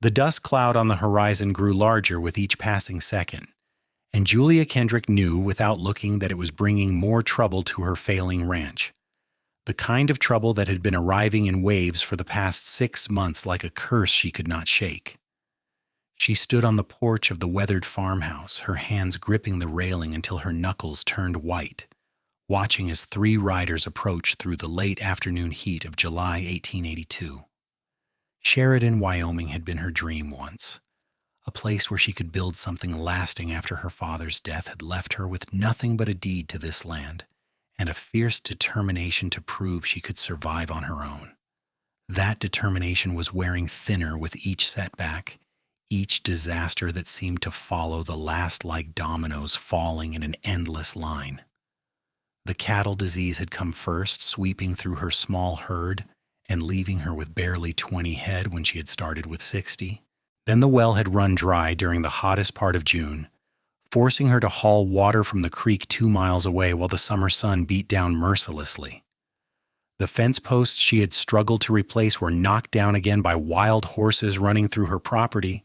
The dust cloud on the horizon grew larger with each passing second, and Julia Kendrick knew without looking that it was bringing more trouble to her failing ranch. The kind of trouble that had been arriving in waves for the past 6 months like a curse she could not shake. She stood on the porch of the weathered farmhouse, her hands gripping the railing until her knuckles turned white, watching as 3 riders approached through the late afternoon heat of July 1882. Sheridan, Wyoming had been her dream once. A place where she could build something lasting after her father's death had left her with nothing but a deed to this land and a fierce determination to prove she could survive on her own. That determination was wearing thinner with each setback, each disaster that seemed to follow the last like dominoes falling in an endless line. The cattle disease had come first, sweeping through her small herd and leaving her with barely 20 head when she had started with 60. Then the well had run dry during the hottest part of June, forcing her to haul water from the creek 2 miles away while the summer sun beat down mercilessly. The fence posts she had struggled to replace were knocked down again by wild horses running through her property,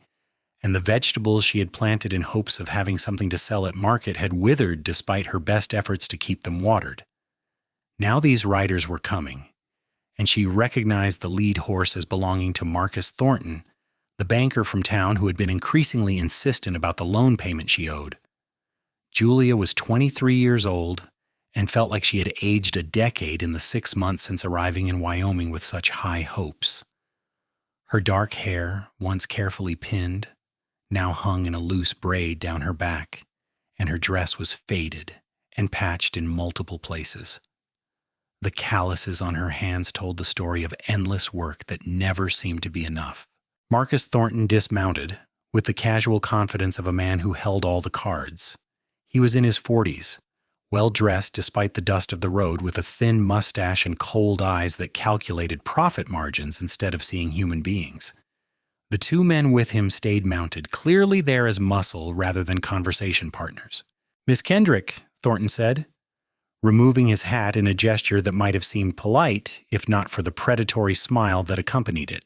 and the vegetables she had planted in hopes of having something to sell at market had withered despite her best efforts to keep them watered. Now these riders were coming, and she recognized the lead horse as belonging to Marcus Thornton, the banker from town who had been increasingly insistent about the loan payment she owed. Julia was 23 years old and felt like she had aged a decade in the 6 months since arriving in Wyoming with such high hopes. Her dark hair, once carefully pinned, now hung in a loose braid down her back, and her dress was faded and patched in multiple places. The calluses on her hands told the story of endless work that never seemed to be enough. Marcus Thornton dismounted, with the casual confidence of a man who held all the cards. He was in his 40s, well-dressed despite the dust of the road, with a thin mustache and cold eyes that calculated profit margins instead of seeing human beings. The 2 men with him stayed mounted, clearly there as muscle rather than conversation partners. "Miss Kendrick," Thornton said, removing his hat in a gesture that might have seemed polite if not for the predatory smile that accompanied it.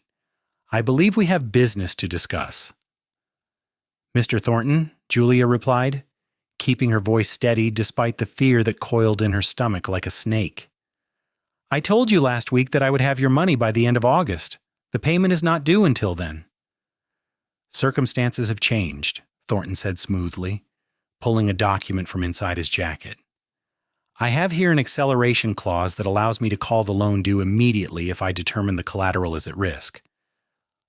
"I believe we have business to discuss." "Mr. Thornton," Julia replied, keeping her voice steady despite the fear that coiled in her stomach like a snake. "I told you last week that I would have your money by the end of August. The payment is not due until then." "Circumstances have changed," Thornton said smoothly, pulling a document from inside his jacket. "I have here an acceleration clause that allows me to call the loan due immediately if I determine the collateral is at risk.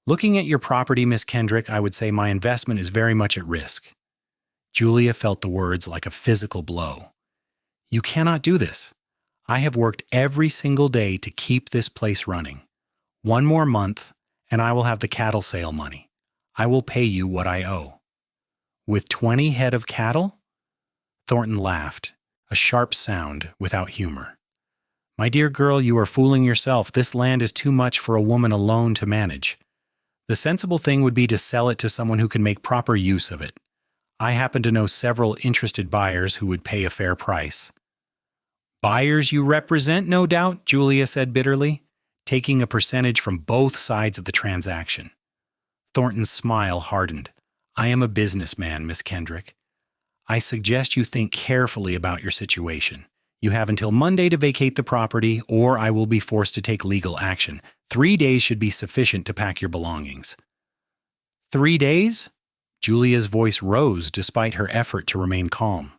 Looking at your property, Miss Kendrick, I would say my investment is very much at risk." Julia felt the words like a physical blow. "You cannot do this. I have worked every single day to keep this place running. 1 more month, and I will have the cattle sale money. I will pay you what I owe." "With 20 head of cattle?" Thornton laughed, a sharp sound without humor. "My dear girl, you are fooling yourself. This land is too much for a woman alone to manage. The sensible thing would be to sell it to someone who can make proper use of it. I happen to know several interested buyers who would pay a fair price." "Buyers you represent, no doubt," Julia said bitterly, taking a percentage from both sides of the transaction. Thornton's smile hardened. "I am a businessman, Miss Kendrick. I suggest you think carefully about your situation. You have until Monday to vacate the property, or I will be forced to take legal action. 3 days should be sufficient to pack your belongings." "3 days?" Julia's voice rose despite her effort to remain calm.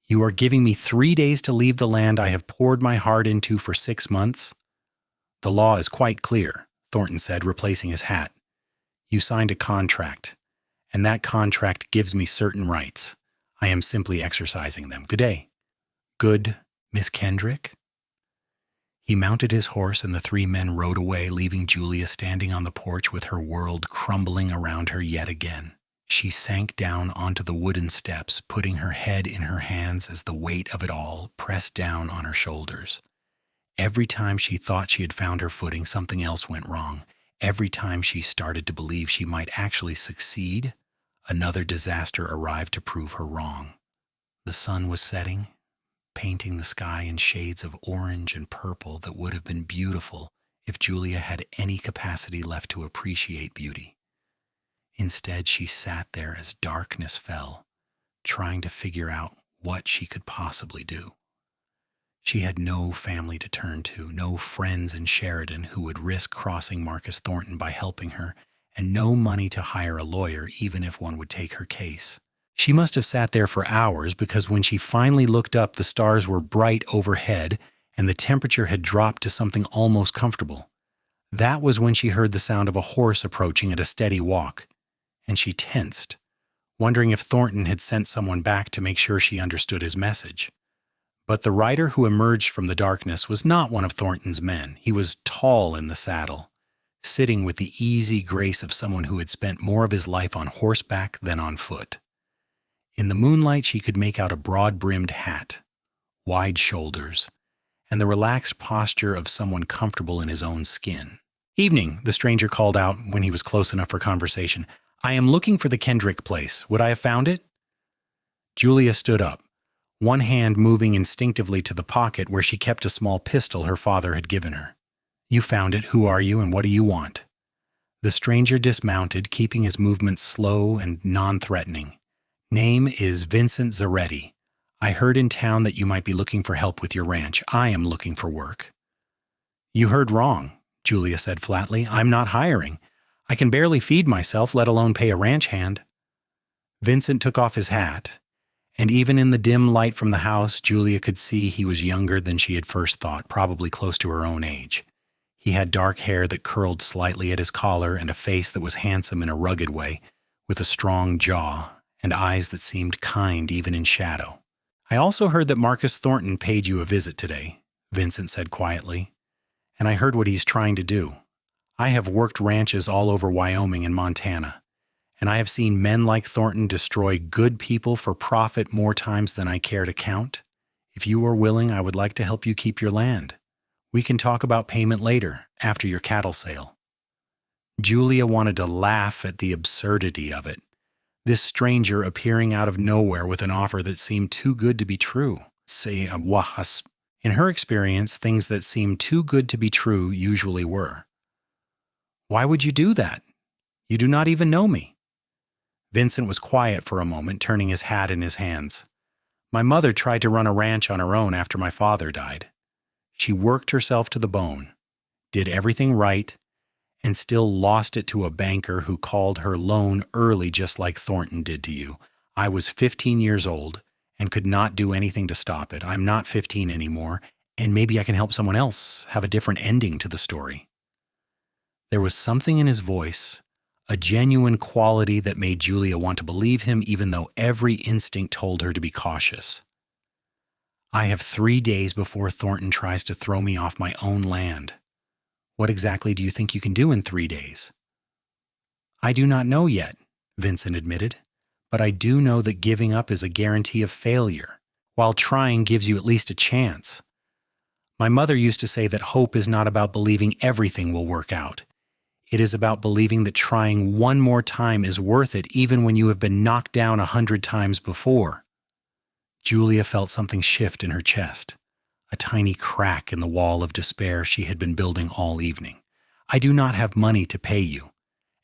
"You are giving me 3 days to leave the land I have poured my heart into for 6 months? "The law is quite clear," Thornton said, replacing his hat. "You signed a contract, and that contract gives me certain rights. I am simply exercising them. Good day." "Good, Miss Kendrick?" He mounted his horse and the 3 men rode away, leaving Julia standing on the porch with her world crumbling around her yet again. She sank down onto the wooden steps, putting her head in her hands as the weight of it all pressed down on her shoulders. Every time she thought she had found her footing, something else went wrong. Every time she started to believe she might actually succeed, another disaster arrived to prove her wrong. The sun was setting, painting the sky in shades of orange and purple that would have been beautiful if Julia had any capacity left to appreciate beauty. Instead, she sat there as darkness fell, trying to figure out what she could possibly do. She had no family to turn to, no friends in Sheridan who would risk crossing Marcus Thornton by helping her, and no money to hire a lawyer even if one would take her case. She must have sat there for hours because when she finally looked up, the stars were bright overhead and the temperature had dropped to something almost comfortable. That was when she heard the sound of a horse approaching at a steady walk, and she tensed, wondering if Thornton had sent someone back to make sure she understood his message. But the rider who emerged from the darkness was not one of Thornton's men. He was tall in the saddle, sitting with the easy grace of someone who had spent more of his life on horseback than on foot. In the moonlight, she could make out a broad-brimmed hat, wide shoulders, and the relaxed posture of someone comfortable in his own skin. "Evening," the stranger called out when he was close enough for conversation. "I am looking for the Kendrick place. Would I have found it?" Julia stood up, one hand moving instinctively to the pocket where she kept a small pistol her father had given her. "You found it. Who are you and what do you want?" The stranger dismounted, keeping his movements slow and non-threatening. "Name is Vincent Zaretti. I heard in town that you might be looking for help with your ranch. I am looking for work." "You heard wrong," Julia said flatly. "I'm not hiring. I can barely feed myself, let alone pay a ranch hand." Vincent took off his hat, and even in the dim light from the house, Julia could see he was younger than she had first thought, probably close to her own age. He had dark hair that curled slightly at his collar and a face that was handsome in a rugged way, with a strong jaw and eyes that seemed kind even in shadow. "I also heard that Marcus Thornton paid you a visit today," Vincent said quietly, "and I heard what he's trying to do. I have worked ranches all over Wyoming and Montana, and I have seen men like Thornton destroy good people for profit more times than I care to count. If you are willing, I would like to help you keep your land. We can talk about payment later, after your cattle sale." Julia wanted to laugh at the absurdity of it. This stranger appearing out of nowhere with an offer that seemed too good to be true. In her experience, things that seemed too good to be true usually were. "Why would you do that? You do not even know me." Vincent was quiet for a moment, turning his hat in his hands. "My mother tried to run a ranch on her own after my father died. She worked herself to the bone, did everything right, and still lost it to a banker who called her loan early just like Thornton did to you. I was 15 years old and could not do anything to stop it. I'm not 15 anymore, and maybe I can help someone else have a different ending to the story." There was something in his voice, a genuine quality that made Julia want to believe him even though every instinct told her to be cautious. "I have 3 days before Thornton tries to throw me off my own land. What exactly do you think you can do in 3 days?" "I do not know yet," Vincent admitted, "but I do know that giving up is a guarantee of failure, while trying gives you at least a chance. My mother used to say that hope is not about believing everything will work out. It is about believing that trying one more time is worth it even when you have been knocked down 100 times before." Julia felt something shift in her chest, a tiny crack in the wall of despair she had been building all evening. "I do not have money to pay you,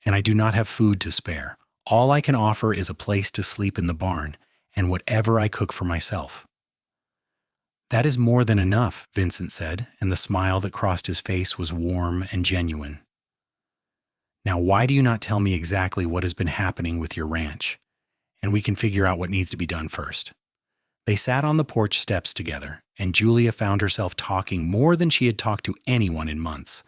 and I do not have food to spare. All I can offer is a place to sleep in the barn and whatever I cook for myself." "That is more than enough," Vincent said, and the smile that crossed his face was warm and genuine. "Now, why do you not tell me exactly what has been happening with your ranch? And we can figure out what needs to be done first." They sat on the porch steps together, and Julia found herself talking more than she had talked to anyone in months.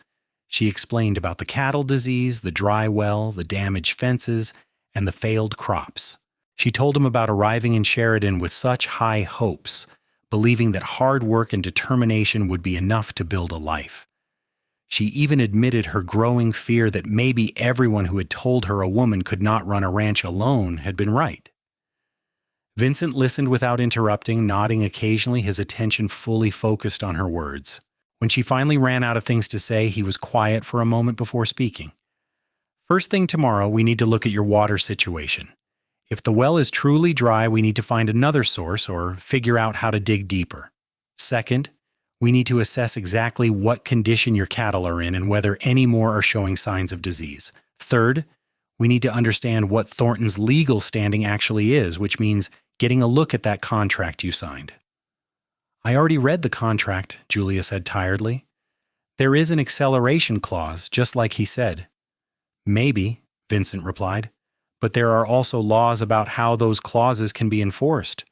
She explained about the cattle disease, the dry well, the damaged fences, and the failed crops. She told him about arriving in Sheridan with such high hopes, believing that hard work and determination would be enough to build a life. She even admitted her growing fear that maybe everyone who had told her a woman could not run a ranch alone had been right. Vincent listened without interrupting, nodding occasionally, his attention fully focused on her words. When she finally ran out of things to say, he was quiet for a moment before speaking. "First thing tomorrow, we need to look at your water situation. If the well is truly dry, we need to find another source or figure out how to dig deeper. Second, we need to assess exactly what condition your cattle are in and whether any more are showing signs of disease. Third, We need to understand what Thornton's legal standing actually is, which means getting a look at that contract you signed." "I already read the contract," Julia said tiredly. "There is an acceleration clause, just like he said." "Maybe," Vincent replied, "but there are also laws about how those clauses can be enforced.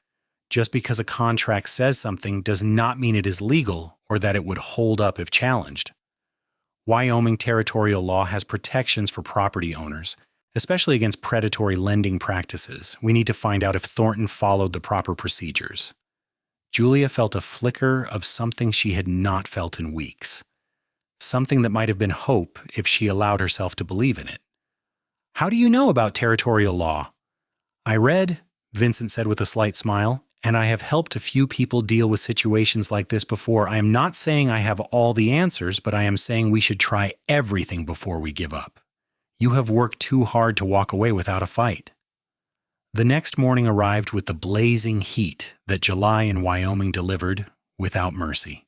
Just because a contract says something does not mean it is legal or that it would hold up if challenged." Wyoming territorial law has protections for property owners, especially against predatory lending practices. We need to find out if Thornton followed the proper procedures. Julia felt a flicker of something she had not felt in weeks. Something that might have been hope if she allowed herself to believe in it. "How do you know about territorial law?" "I read," Vincent said with a slight smile, "and I have helped a few people deal with situations like this before. I am not saying I have all the answers, but I am saying we should try everything before we give up. You have worked too hard to walk away without a fight." The next morning arrived with the blazing heat that July in Wyoming delivered without mercy.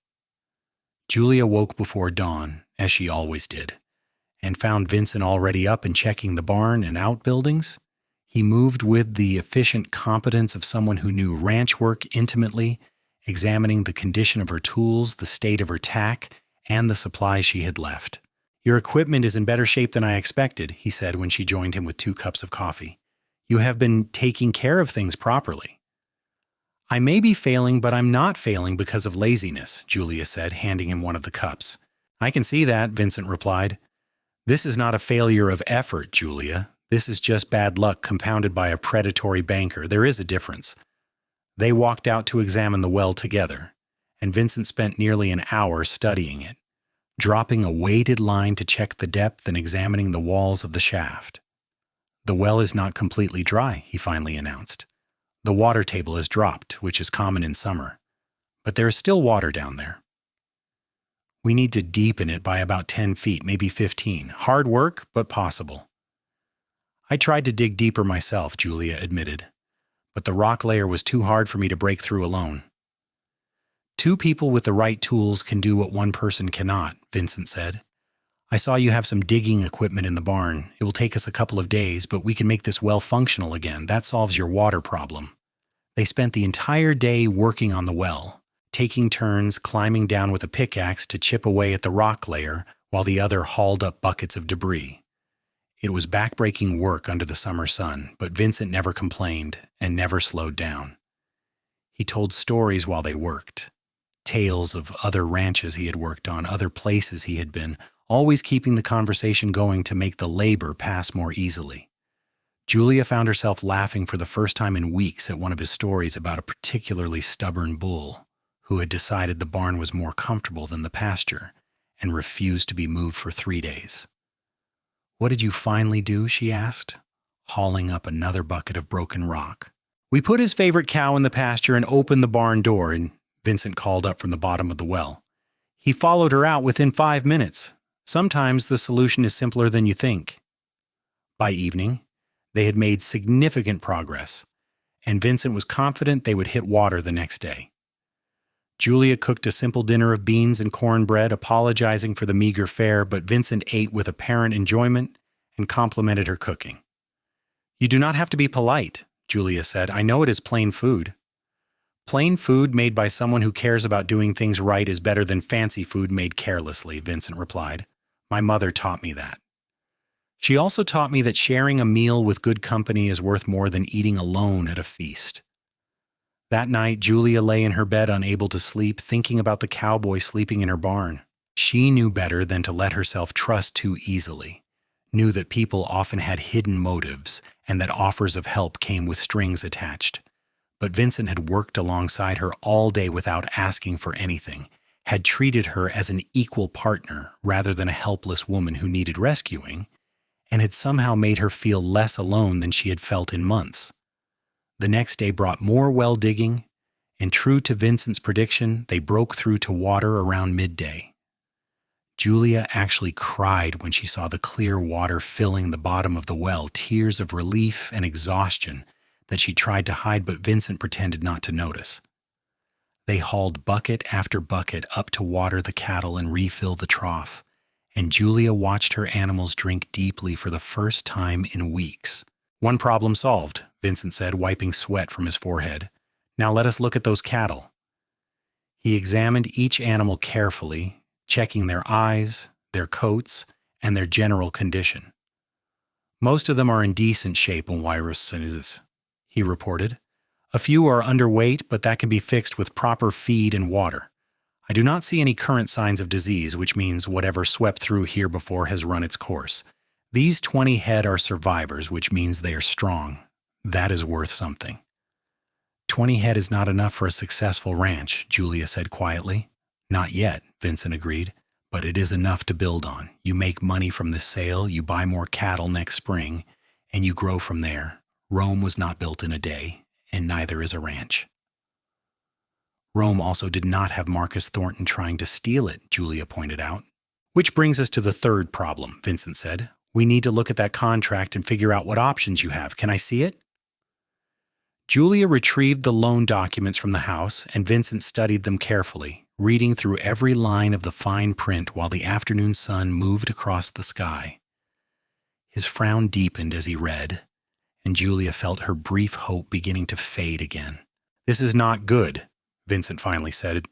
Julia woke before dawn, as she always did, and found Vincent already up and checking the barn and outbuildings. He moved with the efficient competence of someone who knew ranch work intimately, examining the condition of her tools, the state of her tack, and the supplies she had left. "Your equipment is in better shape than I expected," he said when she joined him with 2 cups of coffee. "You have been taking care of things properly." "I may be failing, but I'm not failing because of laziness," Julia said, handing him one of the cups. "I can see that," Vincent replied. "This is not a failure of effort, Julia. This is just bad luck compounded by a predatory banker. There is a difference." They walked out to examine the well together, and Vincent spent nearly an hour studying it, dropping a weighted line to check the depth and examining the walls of the shaft. "The well is not completely dry," he finally announced. "The water table has dropped, which is common in summer, but there is still water down there. We need to deepen it by about 10 feet, maybe 15. Hard work, but possible." "I tried to dig deeper myself," Julia admitted, "but the rock layer was too hard for me to break through alone." "2 people with the right tools can do what 1 person cannot," Vincent said. "I saw you have some digging equipment in the barn. It will take us a couple of days, but we can make this well functional again. That solves your water problem." They spent the entire day working on the well, taking turns climbing down with a pickaxe to chip away at the rock layer while the other hauled up buckets of debris. It was backbreaking work under the summer sun, but Vincent never complained and never slowed down. He told stories while they worked, tales of other ranches he had worked on, other places he had been, always keeping the conversation going to make the labor pass more easily. Julia found herself laughing for the first time in weeks at one of his stories about a particularly stubborn bull who had decided the barn was more comfortable than the pasture and refused to be moved for 3 days. "What did you finally do?" she asked, hauling up another bucket of broken rock. "We put his favorite cow in the pasture and opened the barn door," and Vincent called up from the bottom of the well. "He followed her out within 5 minutes. Sometimes the solution is simpler than you think." By evening, they had made significant progress, and Vincent was confident they would hit water the next day. Julia cooked a simple dinner of beans and cornbread, apologizing for the meager fare, but Vincent ate with apparent enjoyment and complimented her cooking. "You do not have to be polite," Julia said. "I know it is plain food." "Plain food made by someone who cares about doing things right is better than fancy food made carelessly," Vincent replied. "My mother taught me that." She also taught me that sharing a meal with good company is worth more than eating alone at a feast. That night, Julia lay in her bed unable to sleep, thinking about the cowboy sleeping in her barn. She knew better than to let herself trust too easily, knew that people often had hidden motives and that offers of help came with strings attached. But Vincent had worked alongside her all day without asking for anything, had treated her as an equal partner rather than a helpless woman who needed rescuing, and had somehow made her feel less alone than she had felt in months. The next day brought more well digging, and true to Vincent's prediction, they broke through to water around midday. Julia actually cried when she saw the clear water filling the bottom of the well, tears of relief and exhaustion that she tried to hide, but Vincent pretended not to notice. They hauled bucket after bucket up to water the cattle and refill the trough, and Julia watched her animals drink deeply for the first time in weeks. "One problem solved," Vincent said, wiping sweat from his forehead. "Now let us look at those cattle." He examined each animal carefully, checking their eyes, their coats, and their general condition. "Most of them are in decent shape, Wyoming," he reported. "A few are underweight, but that can be fixed with proper feed and water. I do not see any current signs of disease, which means whatever swept through here before has run its course. These 20 head are survivors, which means they are strong. That is worth something." 20 head is not enough for a successful ranch, Julia said quietly. "Not yet," Vincent agreed, "but it is enough to build on. You make money from this sale, you buy more cattle next spring, and you grow from there. Rome was not built in a day, and neither is a ranch." Rome also did not have Marcus Thornton trying to steal it, Julia pointed out. "Which brings us to the third problem," Vincent said. "We need to look at that contract and figure out what options you have. Can I see it?" Julia retrieved the loan documents from the house, and Vincent studied them carefully, reading through every line of the fine print while the afternoon sun moved across the sky. His frown deepened as he read, and Julia felt her brief hope beginning to fade again. "This is not good," Vincent finally said.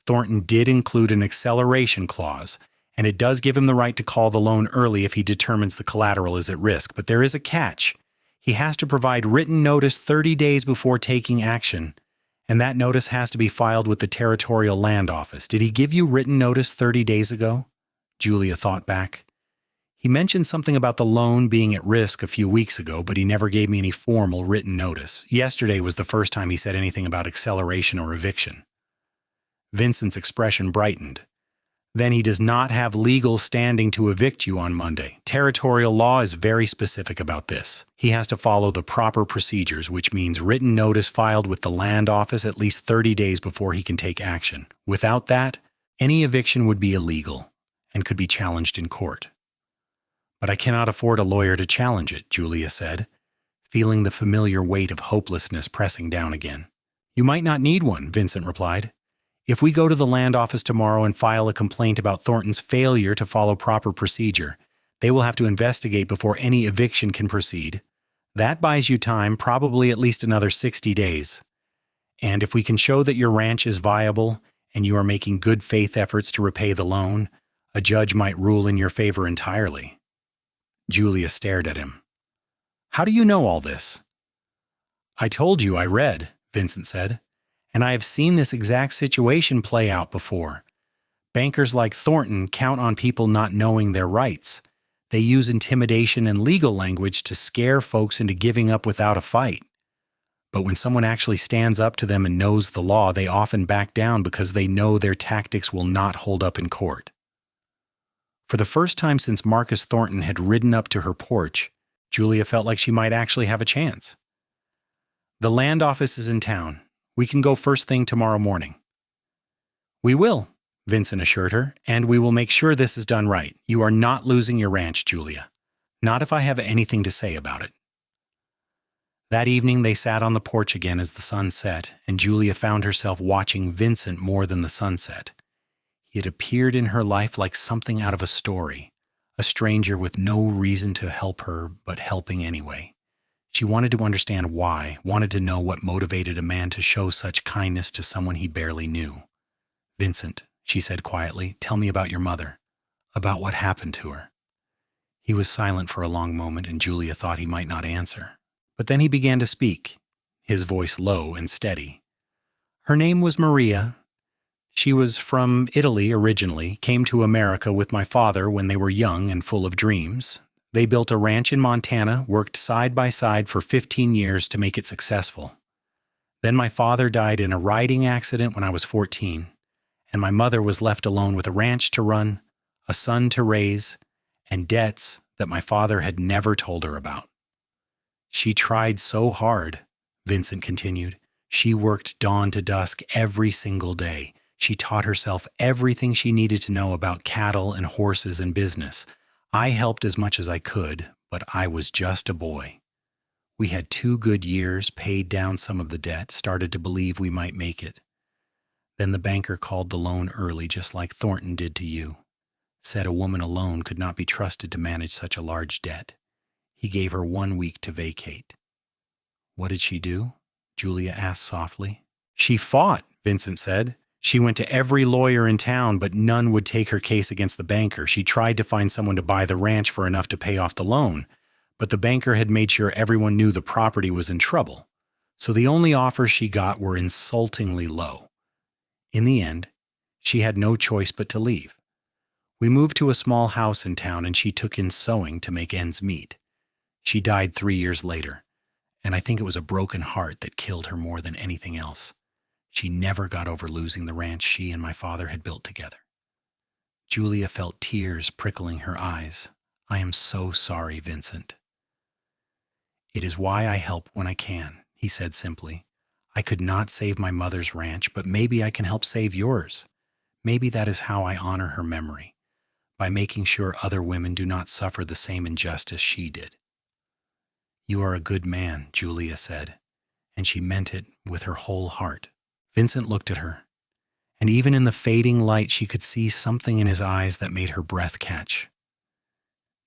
"Thornton did include an acceleration clause, and it does give him the right to call the loan early if he determines the collateral is at risk. But there is a catch. He has to provide written notice 30 days before taking action, and that notice has to be filed with the Territorial Land Office. Did he give you written notice 30 days ago?" Julia thought back. "He mentioned something about the loan being at risk a few weeks ago, but he never gave me any formal written notice. Yesterday was the first time he said anything about acceleration or eviction." Vincent's expression brightened. "Then he does not have legal standing to evict you on Monday. Territorial law is very specific about this. He has to follow the proper procedures, which means written notice filed with the land office at least 30 days before he can take action. Without that, any eviction would be illegal and could be challenged in court." "But I cannot afford a lawyer to challenge it," Julia said, feeling the familiar weight of hopelessness pressing down again. "You might not need one," Vincent replied. "If we go to the land office tomorrow and file a complaint about Thornton's failure to follow proper procedure, they will have to investigate before any eviction can proceed. That buys you time, probably at least another 60 days. And if we can show that your ranch is viable and you are making good faith efforts to repay the loan, a judge might rule in your favor entirely." Julia stared at him. "How do you know all this?" "I told you I read," Vincent said. "And I have seen this exact situation play out before. Bankers like Thornton count on people not knowing their rights. They use intimidation and legal language to scare folks into giving up without a fight. But when someone actually stands up to them and knows the law, they often back down because they know their tactics will not hold up in court." For the first time since Marcus Thornton had ridden up to her porch, Julia felt like she might actually have a chance. "The land office is in town. We can go first thing tomorrow morning." "We will," Vincent assured her, "and we will make sure this is done right. You are not losing your ranch, Julia. Not if I have anything to say about it." That evening they sat on the porch again as the sun set, and Julia found herself watching Vincent more than the sunset. He had appeared in her life like something out of a story, a stranger with no reason to help her, but helping anyway. She wanted to understand why, wanted to know what motivated a man to show such kindness to someone he barely knew. "Vincent," she said quietly, "tell me about your mother, about what happened to her." He was silent for a long moment, and Julia thought he might not answer. But then he began to speak, his voice low and steady. "Her name was Maria. She was from Italy originally, came to America with my father when they were young and full of dreams. They built a ranch in Montana, worked side by side for 15 years to make it successful. Then my father died in a riding accident when I was 14, and my mother was left alone with a ranch to run, a son to raise, and debts that my father had never told her about. She tried so hard," Vincent continued. "She worked dawn to dusk every single day. She taught herself everything she needed to know about cattle and horses and business. I helped as much as I could, but I was just a boy. We had 2 good years, paid down some of the debt, started to believe we might make it. Then the banker called the loan early, just like Thornton did to you. said a woman alone could not be trusted to manage such a large debt. He gave her 1 week to vacate. What did she do? Julia asked softly. She fought, Vincent said. She went to every lawyer in town, but none would take her case against the banker. She tried to find someone to buy the ranch for enough to pay off the loan, but the banker had made sure everyone knew the property was in trouble. So the only offers she got were insultingly low. In the end, she had no choice but to leave. We moved to a small house in town and she took in sewing to make ends meet. She died 3 years later, and I think it was a broken heart that killed her more than anything else. She never got over losing the ranch she and my father had built together. Julia felt tears prickling her eyes. I am so sorry, Vincent. It is why I help when I can, he said simply. I could not save my mother's ranch, but maybe I can help save yours. Maybe that is how I honor her memory, by making sure other women do not suffer the same injustice she did. You are a good man, Julia said, and she meant it with her whole heart. Vincent looked at her, and even in the fading light she could see something in his eyes that made her breath catch.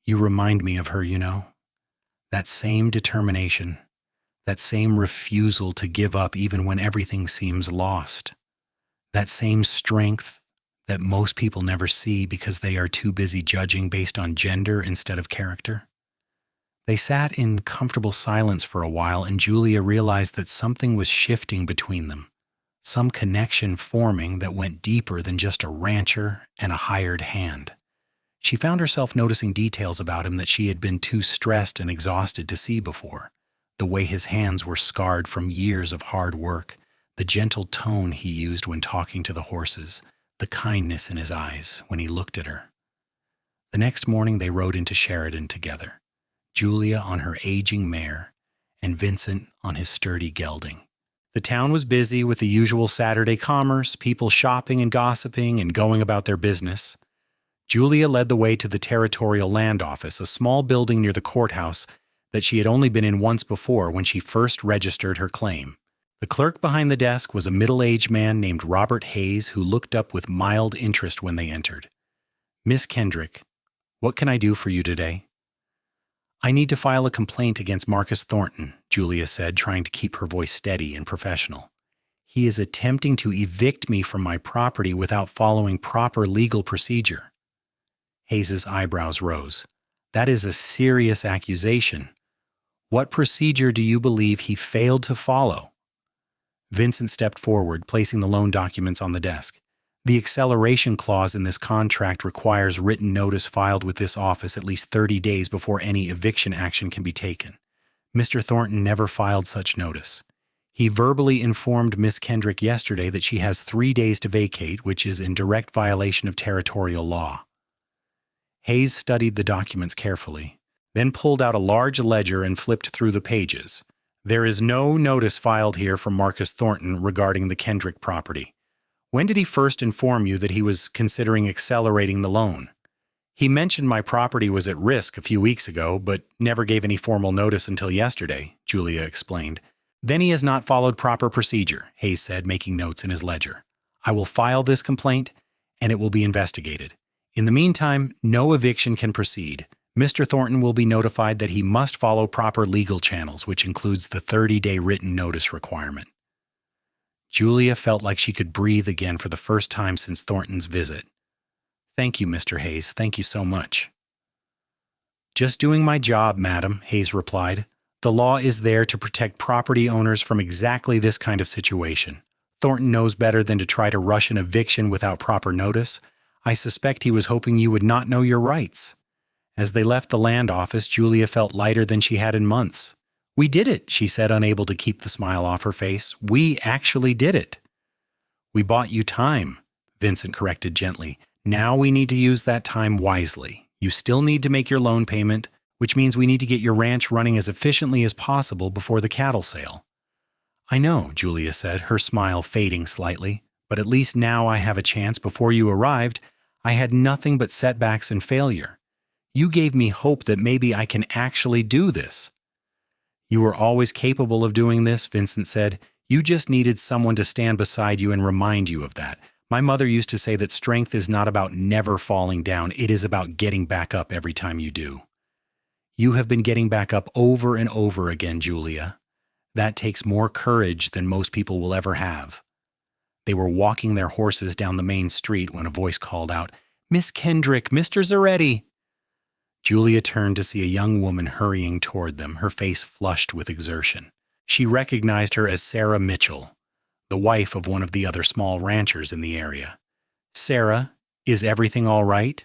You remind me of her, you know. That same determination, that same refusal to give up even when everything seems lost, that same strength that most people never see because they are too busy judging based on gender instead of character. They sat in comfortable silence for a while, and Julia realized that something was shifting between them, some connection forming that went deeper than just a rancher and a hired hand. She found herself noticing details about him that she had been too stressed and exhausted to see before. The way his hands were scarred from years of hard work, the gentle tone he used when talking to the horses, the kindness in his eyes when he looked at her. The next morning they rode into Sheridan together, Julia on her aging mare and Vincent on his sturdy gelding. The town was busy with the usual Saturday commerce, people shopping and gossiping and going about their business. Julia led the way to the Territorial Land Office, a small building near the courthouse that she had only been in once before when she first registered her claim. The clerk behind the desk was a middle-aged man named Robert Hayes who looked up with mild interest when they entered. Miss Kendrick, what can I do for you today? I need to file a complaint against Marcus Thornton, Julia said, trying to keep her voice steady and professional. He is attempting to evict me from my property without following proper legal procedure. Hayes's eyebrows rose. That is a serious accusation. What procedure do you believe he failed to follow? Vincent stepped forward, placing the loan documents on the desk. The acceleration clause in this contract requires written notice filed with this office at least 30 days before any eviction action can be taken. Mr. Thornton never filed such notice. He verbally informed Miss Kendrick yesterday that she has 3 days to vacate, which is in direct violation of territorial law. Hayes studied the documents carefully, then pulled out a large ledger and flipped through the pages. There is no notice filed here from Marcus Thornton regarding the Kendrick property. When did he first inform you that he was considering accelerating the loan? He mentioned my property was at risk a few weeks ago, but never gave any formal notice until yesterday, Julia explained. Then he has not followed proper procedure, Hayes said, making notes in his ledger. I will file this complaint, and it will be investigated. In the meantime, no eviction can proceed. Mr. Thornton will be notified that he must follow proper legal channels, which includes the 30-day written notice requirement. Julia felt like she could breathe again for the first time since Thornton's visit. Thank you, Mr. Hayes. Thank you so much. Just doing my job, madam, Hayes replied. The law is there to protect property owners from exactly this kind of situation. Thornton knows better than to try to rush an eviction without proper notice. I suspect he was hoping you would not know your rights. As they left the land office, Julia felt lighter than she had in months. We did it, she said, unable to keep the smile off her face. We actually did it. We bought you time, Vincent corrected gently. Now we need to use that time wisely. You still need to make your loan payment, which means we need to get your ranch running as efficiently as possible before the cattle sale. I know, Julia said, her smile fading slightly, but at least now I have a chance. Before you arrived, I had nothing but setbacks and failure. You gave me hope that maybe I can actually do this. You were always capable of doing this, Vincent said. You just needed someone to stand beside you and remind you of that. My mother used to say that strength is not about never falling down, it is about getting back up every time you do. You have been getting back up over and over again, Julia. That takes more courage than most people will ever have. They were walking their horses down the main street when a voice called out, "Miss Kendrick, Mr. Zaretti!" Julia turned to see a young woman hurrying toward them, her face flushed with exertion. She recognized her as Sarah Mitchell, the wife of one of the other small ranchers in the area. "Sarah, is everything all right?"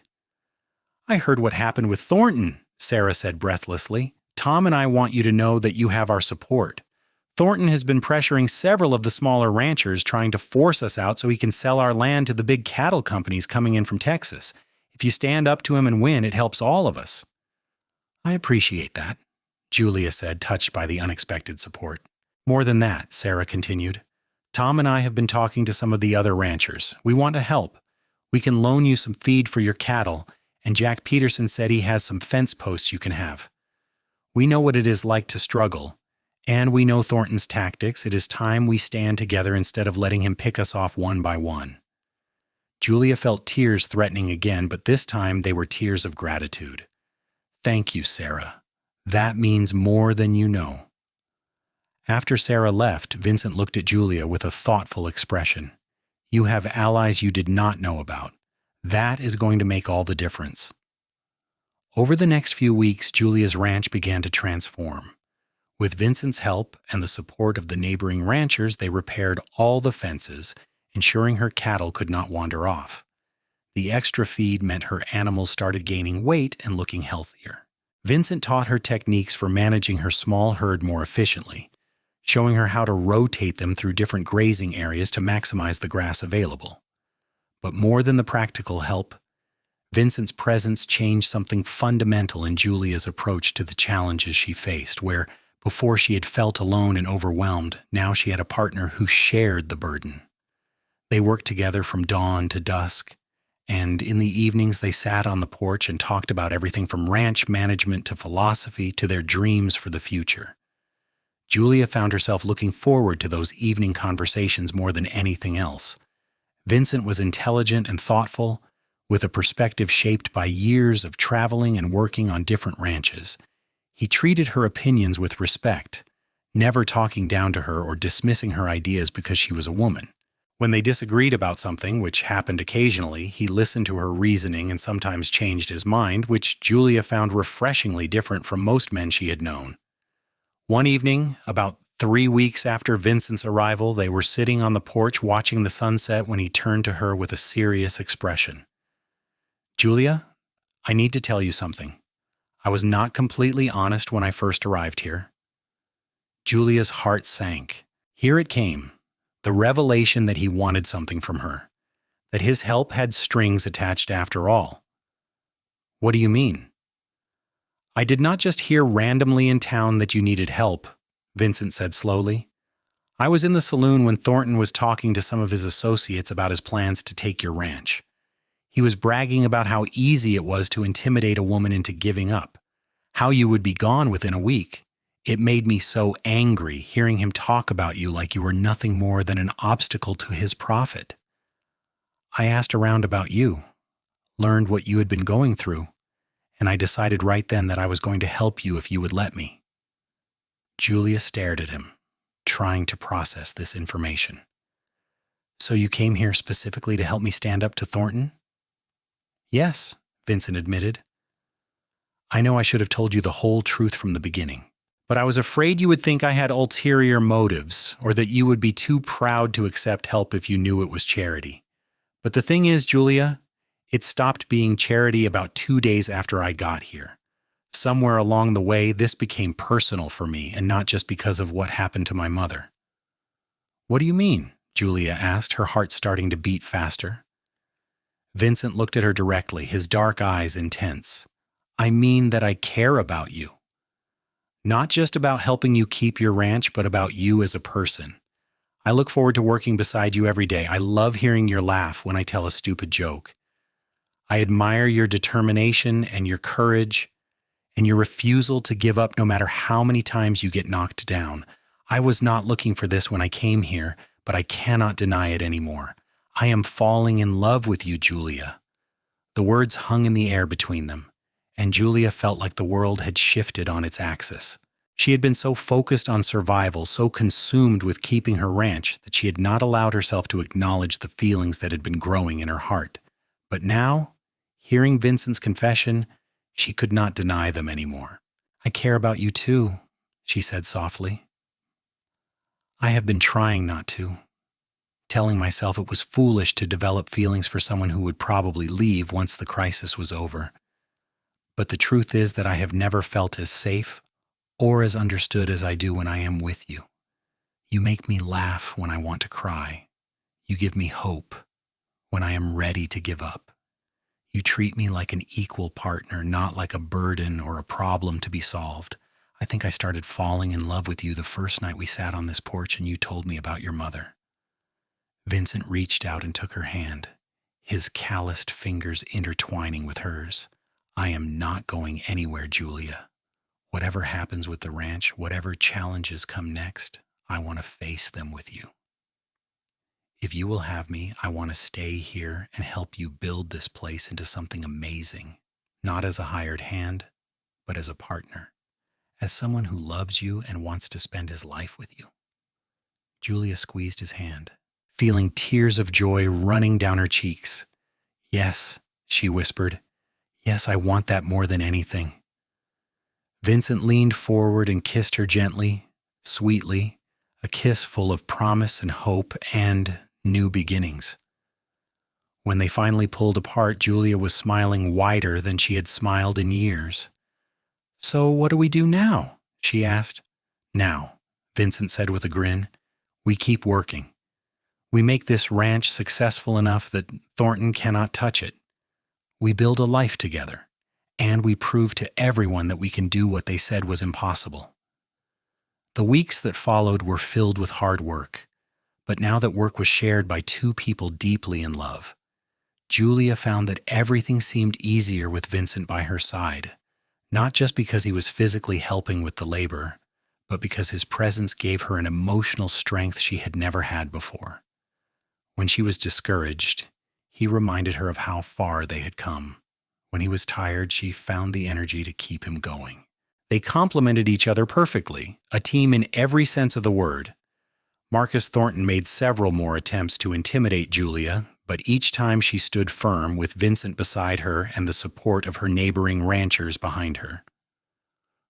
"I heard what happened with Thornton," Sarah said breathlessly. "Tom and I want you to know that you have our support. Thornton has been pressuring several of the smaller ranchers, trying to force us out so he can sell our land to the big cattle companies coming in from Texas. If you stand up to him and win, it helps all of us." "I appreciate that," Julia said, touched by the unexpected support. "More than that," Sarah continued. "Tom and I have been talking to some of the other ranchers. We want to help. We can loan you some feed for your cattle, and Jack Peterson said he has some fence posts you can have. We know what it is like to struggle, and we know Thornton's tactics. It is time we stand together instead of letting him pick us off one by one." Julia felt tears threatening again, but this time they were tears of gratitude. "Thank you, Sarah. That means more than you know." After Sarah left, Vincent looked at Julia with a thoughtful expression. "You have allies you did not know about. That is going to make all the difference." Over the next few weeks, Julia's ranch began to transform. With Vincent's help and the support of the neighboring ranchers, they repaired all the fences, ensuring her cattle could not wander off. The extra feed meant her animals started gaining weight and looking healthier. Vincent taught her techniques for managing her small herd more efficiently, showing her how to rotate them through different grazing areas to maximize the grass available. But more than the practical help, Vincent's presence changed something fundamental in Julia's approach to the challenges she faced, where before she had felt alone and overwhelmed, now she had a partner who shared the burden. They worked together from dawn to dusk, and in the evenings they sat on the porch and talked about everything from ranch management to philosophy to their dreams for the future. Julia found herself looking forward to those evening conversations more than anything else. Vincent was intelligent and thoughtful, with a perspective shaped by years of traveling and working on different ranches. He treated her opinions with respect, never talking down to her or dismissing her ideas because she was a woman. When they disagreed about something, which happened occasionally, he listened to her reasoning and sometimes changed his mind, which Julia found refreshingly different from most men she had known. One evening, about 3 weeks after Vincent's arrival, they were sitting on the porch watching the sunset when he turned to her with a serious expression. "Julia, I need to tell you something. I was not completely honest when I first arrived here." Julia's heart sank. Here it came, the revelation that he wanted something from her, that his help had strings attached after all. "What do you mean?" "I did not just hear randomly in town that you needed help," Vincent said slowly. "I was in the saloon when Thornton was talking to some of his associates about his plans to take your ranch. He was bragging about how easy it was to intimidate a woman into giving up, how you would be gone within a week. It made me so angry hearing him talk about you like you were nothing more than an obstacle to his profit. I asked around about you, learned what you had been going through, and I decided right then that I was going to help you if you would let me." Julia stared at him, trying to process this information. "So you came here specifically to help me stand up to Thornton?" "Yes," Vincent admitted. "I know I should have told you the whole truth from the beginning, but I was afraid you would think I had ulterior motives or that you would be too proud to accept help if you knew it was charity. But the thing is, Julia, it stopped being charity about 2 days after I got here. Somewhere along the way, this became personal for me, and not just because of what happened to my mother." "What do you mean?" Julia asked, her heart starting to beat faster. Vincent looked at her directly, his dark eyes intense. "I mean that I care about you. Not just about helping you keep your ranch, but about you as a person. I look forward to working beside you every day. I love hearing your laugh when I tell a stupid joke. I admire your determination and your courage and your refusal to give up no matter how many times you get knocked down. I was not looking for this when I came here, but I cannot deny it anymore. I am falling in love with you, Julia." The words hung in the air between them, and Julia felt like the world had shifted on its axis. She had been so focused on survival, so consumed with keeping her ranch, that she had not allowed herself to acknowledge the feelings that had been growing in her heart. But now, hearing Vincent's confession, she could not deny them anymore. "I care about you too," she said softly. "I have been trying not to, telling myself it was foolish to develop feelings for someone who would probably leave once the crisis was over. But the truth is that I have never felt as safe or as understood as I do when I am with you. You make me laugh when I want to cry. You give me hope when I am ready to give up. You treat me like an equal partner, not like a burden or a problem to be solved. I think I started falling in love with you the first night we sat on this porch and you told me about your mother." Vincent reached out and took her hand, his calloused fingers intertwining with hers. "I am not going anywhere, Julia. Whatever happens with the ranch, whatever challenges come next, I want to face them with you. If you will have me, I want to stay here and help you build this place into something amazing, not as a hired hand, but as a partner, as someone who loves you and wants to spend his life with you." Julia squeezed his hand, feeling tears of joy running down her cheeks. "Yes," she whispered. "Yes, I want that more than anything." Vincent leaned forward and kissed her gently, sweetly, a kiss full of promise and hope and new beginnings. When they finally pulled apart, Julia was smiling wider than she had smiled in years. "So what do we do now?" she asked. "Now," Vincent said with a grin, "we keep working. We make this ranch successful enough that Thornton cannot touch it. We build a life together, and we prove to everyone that we can do what they said was impossible." The weeks that followed were filled with hard work, but now that work was shared by two people deeply in love, Julia found that everything seemed easier with Vincent by her side, not just because he was physically helping with the labor, but because his presence gave her an emotional strength she had never had before. When she was discouraged, he reminded her of how far they had come. When he was tired, she found the energy to keep him going. They complemented each other perfectly, a team in every sense of the word. Marcus Thornton made several more attempts to intimidate Julia, but each time she stood firm with Vincent beside her and the support of her neighboring ranchers behind her.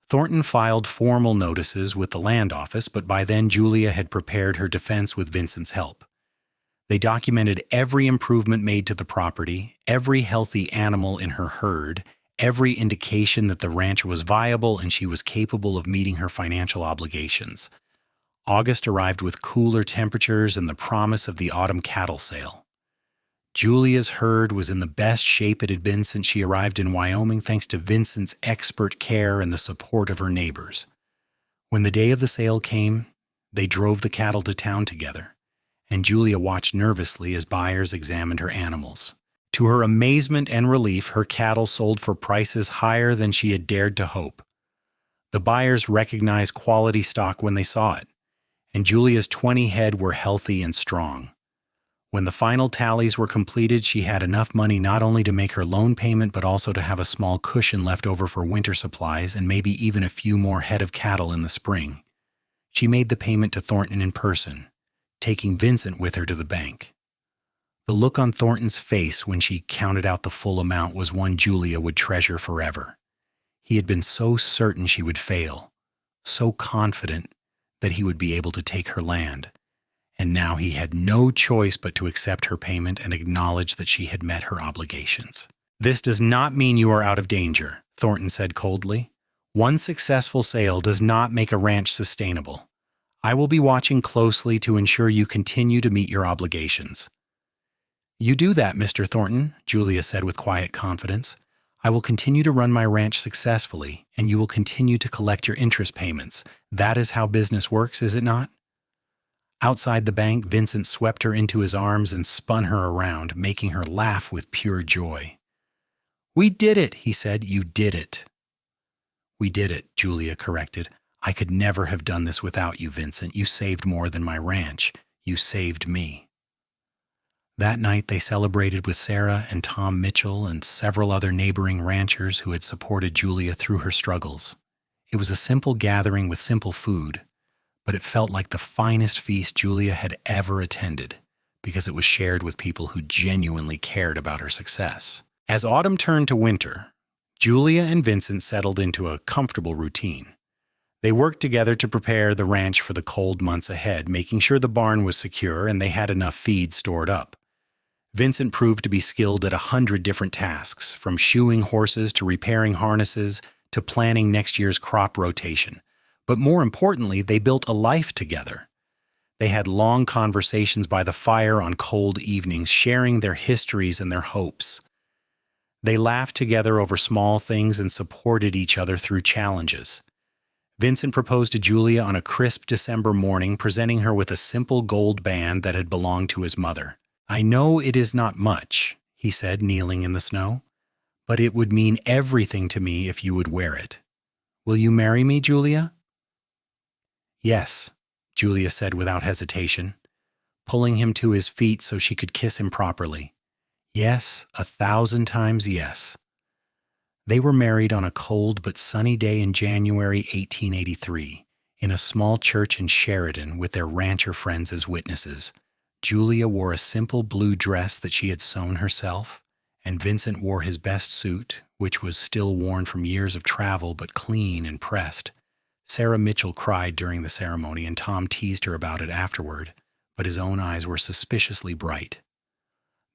Thornton filed formal notices with the land office, but by then Julia had prepared her defense with Vincent's help. They documented every improvement made to the property, every healthy animal in her herd, every indication that the ranch was viable and she was capable of meeting her financial obligations. August arrived with cooler temperatures and the promise of the autumn cattle sale. Julia's herd was in the best shape it had been since she arrived in Wyoming, thanks to Vincent's expert care and the support of her neighbors. When the day of the sale came, they drove the cattle to town together, and Julia watched nervously as buyers examined her animals. To her amazement and relief, her cattle sold for prices higher than she had dared to hope. The buyers recognized quality stock when they saw it, and Julia's 20 head were healthy and strong. When the final tallies were completed, she had enough money not only to make her loan payment, but also to have a small cushion left over for winter supplies and maybe even a few more head of cattle in the spring. She made the payment to Thornton in person, taking Vincent with her to the bank. The look on Thornton's face when she counted out the full amount was one Julia would treasure forever. He had been so certain she would fail, so confident that he would be able to take her land, and now he had no choice but to accept her payment and acknowledge that she had met her obligations. "This does not mean you are out of danger," Thornton said coldly. "One successful sale does not make a ranch sustainable. I will be watching closely to ensure you continue to meet your obligations." "You do that, Mr. Thornton," Julia said with quiet confidence. "I will continue to run my ranch successfully, and you will continue to collect your interest payments. That is how business works, is it not?" Outside the bank, Vincent swept her into his arms and spun her around, making her laugh with pure joy. "We did it," he said. "You did it." "We did it," Julia corrected. "I could never have done this without you, Vincent. You saved more than my ranch. You saved me." That night they celebrated with Sarah and Tom Mitchell and several other neighboring ranchers who had supported Julia through her struggles. It was a simple gathering with simple food, but it felt like the finest feast Julia had ever attended because it was shared with people who genuinely cared about her success. As autumn turned to winter, Julia and Vincent settled into a comfortable routine. They worked together to prepare the ranch for the cold months ahead, making sure the barn was secure and they had enough feed stored up. Vincent proved to be skilled at 100 different tasks, from shoeing horses to repairing harnesses to planning next year's crop rotation. But more importantly, they built a life together. They had long conversations by the fire on cold evenings, sharing their histories and their hopes. They laughed together over small things and supported each other through challenges. Vincent proposed to Julia on a crisp December morning, presenting her with a simple gold band that had belonged to his mother. "I know it is not much," he said, kneeling in the snow, "but it would mean everything to me if you would wear it. Will you marry me, Julia?" "Yes," Julia said without hesitation, pulling him to his feet so she could kiss him properly. "Yes, 1,000 times yes." They were married on a cold but sunny day in January 1883, in a small church in Sheridan with their rancher friends as witnesses. Julia wore a simple blue dress that she had sewn herself, and Vincent wore his best suit, which was still worn from years of travel but clean and pressed. Sarah Mitchell cried during the ceremony, and Tom teased her about it afterward, but his own eyes were suspiciously bright.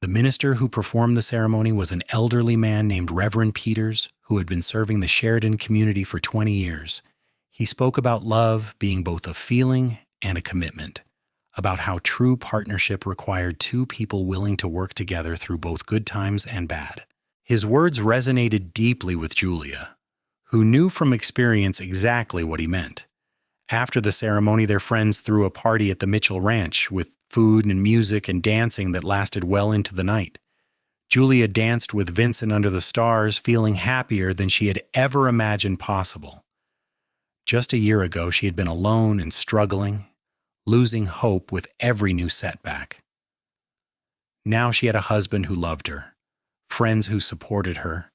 The minister who performed the ceremony was an elderly man named Reverend Peters, who had been serving the Sheridan community for 20 years. He spoke about love being both a feeling and a commitment, about how true partnership required two people willing to work together through both good times and bad. His words resonated deeply with Julia, who knew from experience exactly what he meant. After the ceremony, their friends threw a party at the Mitchell Ranch with food and music and dancing that lasted well into the night. Julia danced with Vincent under the stars, feeling happier than she had ever imagined possible. Just a year ago, she had been alone and struggling, losing hope with every new setback. Now she had a husband who loved her, friends who supported her,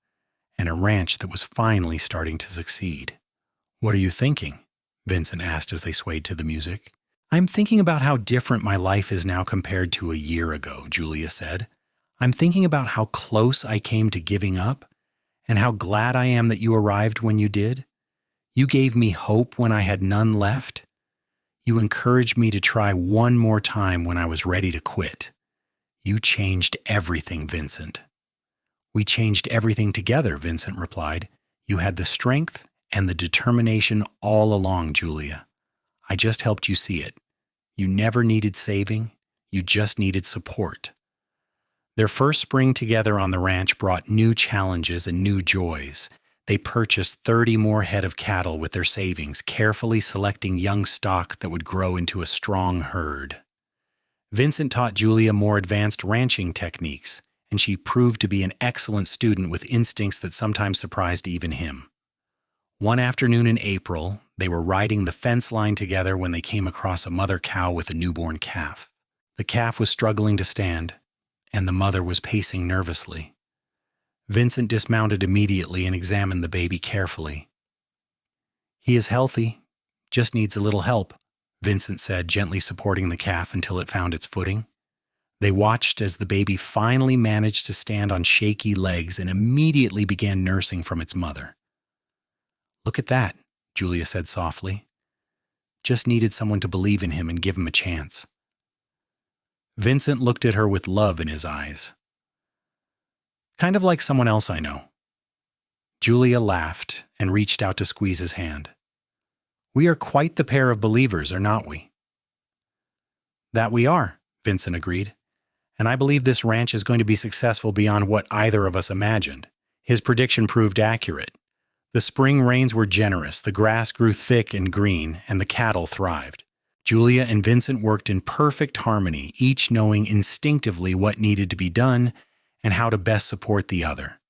and a ranch that was finally starting to succeed. "What are you thinking?" Vincent asked as they swayed to the music. "I'm thinking about how different my life is now compared to a year ago," Julia said. "I'm thinking about how close I came to giving up, and how glad I am that you arrived when you did. You gave me hope when I had none left. You encouraged me to try one more time when I was ready to quit. You changed everything, Vincent." "We changed everything together," Vincent replied. "You had the strength and the determination all along, Julia. I just helped you see it. You never needed saving. You just needed support." Their first spring together on the ranch brought new challenges and new joys. They purchased 30 more head of cattle with their savings, carefully selecting young stock that would grow into a strong herd. Vincent taught Julia more advanced ranching techniques, and she proved to be an excellent student with instincts that sometimes surprised even him. One afternoon in April, they were riding the fence line together when they came across a mother cow with a newborn calf. The calf was struggling to stand, and the mother was pacing nervously. Vincent dismounted immediately and examined the baby carefully. "He is healthy, just needs a little help," Vincent said, gently supporting the calf until it found its footing. They watched as the baby finally managed to stand on shaky legs and immediately began nursing from its mother. "Look at that," Julia said softly. "Just needed someone to believe in him and give him a chance." Vincent looked at her with love in his eyes. "Kind of like someone else I know." Julia laughed and reached out to squeeze his hand. "We are quite the pair of believers, are not we?" "That we are," Vincent agreed. "And I believe this ranch is going to be successful beyond what either of us imagined." His prediction proved accurate. The spring rains were generous, the grass grew thick and green, and the cattle thrived. Julia and Vincent worked in perfect harmony, each knowing instinctively what needed to be done and how to best support the other.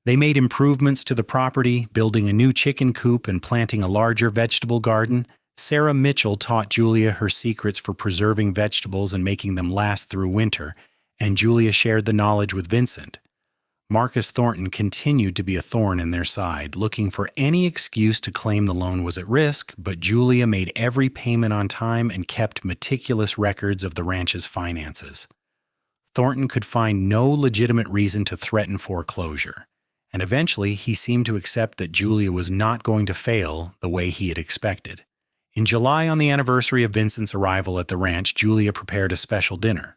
They made improvements to the property, building a new chicken coop and planting a larger vegetable garden. Sarah Mitchell taught Julia her secrets for preserving vegetables and making them last through winter, and Julia shared the knowledge with Vincent. Marcus Thornton continued to be a thorn in their side, looking for any excuse to claim the loan was at risk, but Julia made every payment on time and kept meticulous records of the ranch's finances. Thornton could find no legitimate reason to threaten foreclosure, and eventually he seemed to accept that Julia was not going to fail the way he had expected. In July, on the anniversary of Vincent's arrival at the ranch, Julia prepared a special dinner.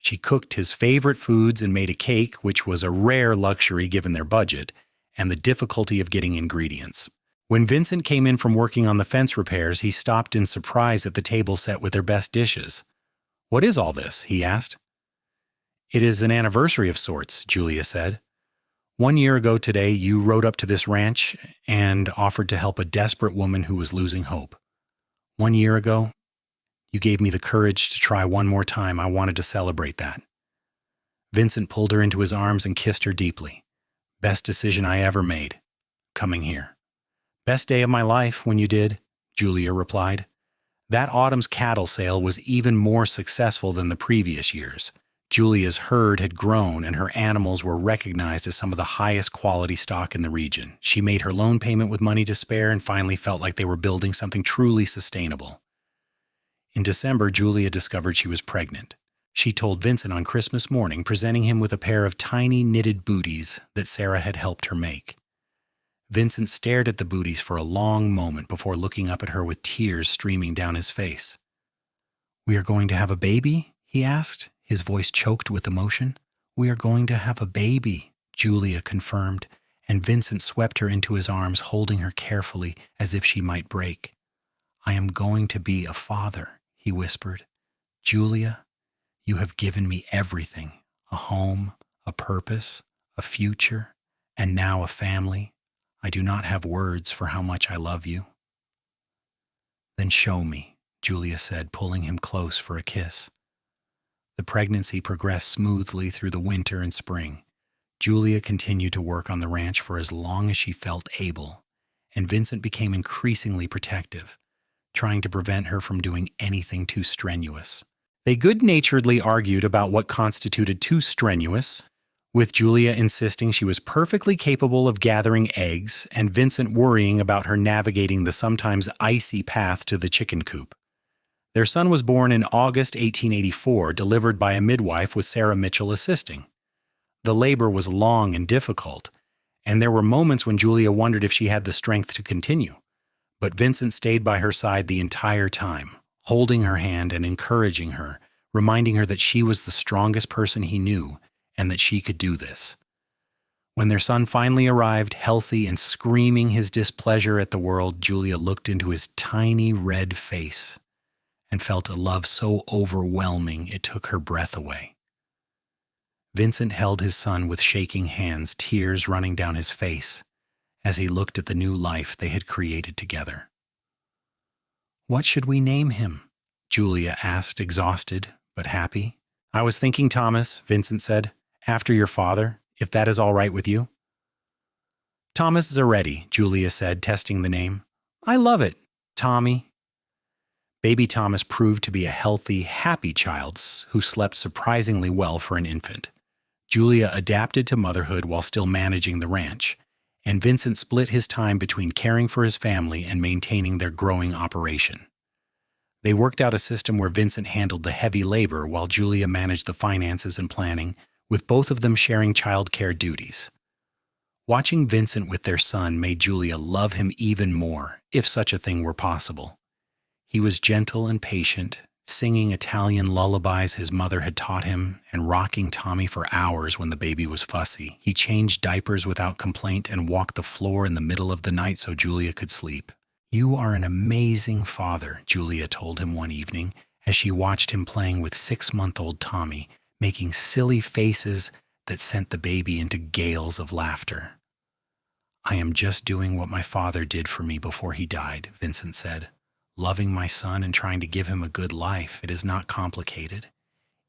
She cooked his favorite foods and made a cake, which was a rare luxury given their budget and the difficulty of getting ingredients. When Vincent came in from working on the fence repairs, he stopped in surprise at the table set with their best dishes. "What is all this?" he asked. "It is an anniversary of sorts," Julia said. "1 year ago today, you rode up to this ranch and offered to help a desperate woman who was losing hope. 1 year ago, you gave me the courage to try one more time. I wanted to celebrate that." Vincent pulled her into his arms and kissed her deeply. "Best decision I ever made, coming here." "Best day of my life when you did," Julia replied. That autumn's cattle sale was even more successful than the previous years. Julia's herd had grown and her animals were recognized as some of the highest quality stock in the region. She made her loan payment with money to spare and finally felt like they were building something truly sustainable. In December, Julia discovered she was pregnant. She told Vincent on Christmas morning, presenting him with a pair of tiny knitted booties that Sarah had helped her make. Vincent stared at the booties for a long moment before looking up at her with tears streaming down his face. "We are going to have a baby?" he asked, his voice choked with emotion. "We are going to have a baby," Julia confirmed, and Vincent swept her into his arms, holding her carefully as if she might break. "I am going to be a father," he whispered. "Julia, you have given me everything, a home, a purpose, a future, and now a family. I do not have words for how much I love you." "Then show me," Julia said, pulling him close for a kiss. The pregnancy progressed smoothly through the winter and spring. Julia continued to work on the ranch for as long as she felt able, and Vincent became increasingly protective, trying to prevent her from doing anything too strenuous. They good-naturedly argued about what constituted too strenuous, with Julia insisting she was perfectly capable of gathering eggs and Vincent worrying about her navigating the sometimes icy path to the chicken coop. Their son was born in August 1884, delivered by a midwife with Sarah Mitchell assisting. The labor was long and difficult, and there were moments when Julia wondered if she had the strength to continue. But Vincent stayed by her side the entire time, holding her hand and encouraging her, reminding her that she was the strongest person he knew and that she could do this. When their son finally arrived, healthy and screaming his displeasure at the world, Julia looked into his tiny red face and felt a love so overwhelming it took her breath away. Vincent held his son with shaking hands, tears running down his face, as he looked at the new life they had created together. "What should we name him?" Julia asked, exhausted but happy. "I was thinking Thomas," Vincent said, "after your father, if that is all right with you." "Thomas Zaretti," Julia said, testing the name. "I love it, Tommy." Baby Thomas proved to be a healthy, happy child who slept surprisingly well for an infant. Julia adapted to motherhood while still managing the ranch, and Vincent split his time between caring for his family and maintaining their growing operation. They worked out a system where Vincent handled the heavy labor while Julia managed the finances and planning, with both of them sharing childcare duties. Watching Vincent with their son made Julia love him even more, if such a thing were possible. He was gentle and patient, singing Italian lullabies his mother had taught him and rocking Tommy for hours when the baby was fussy. He changed diapers without complaint and walked the floor in the middle of the night so Julia could sleep. "You are an amazing father," Julia told him one evening as she watched him playing with 6-month-old Tommy, making silly faces that sent the baby into gales of laughter. "I am just doing what my father did for me before he died," Vincent said. "Loving my son and trying to give him a good life. It is not complicated."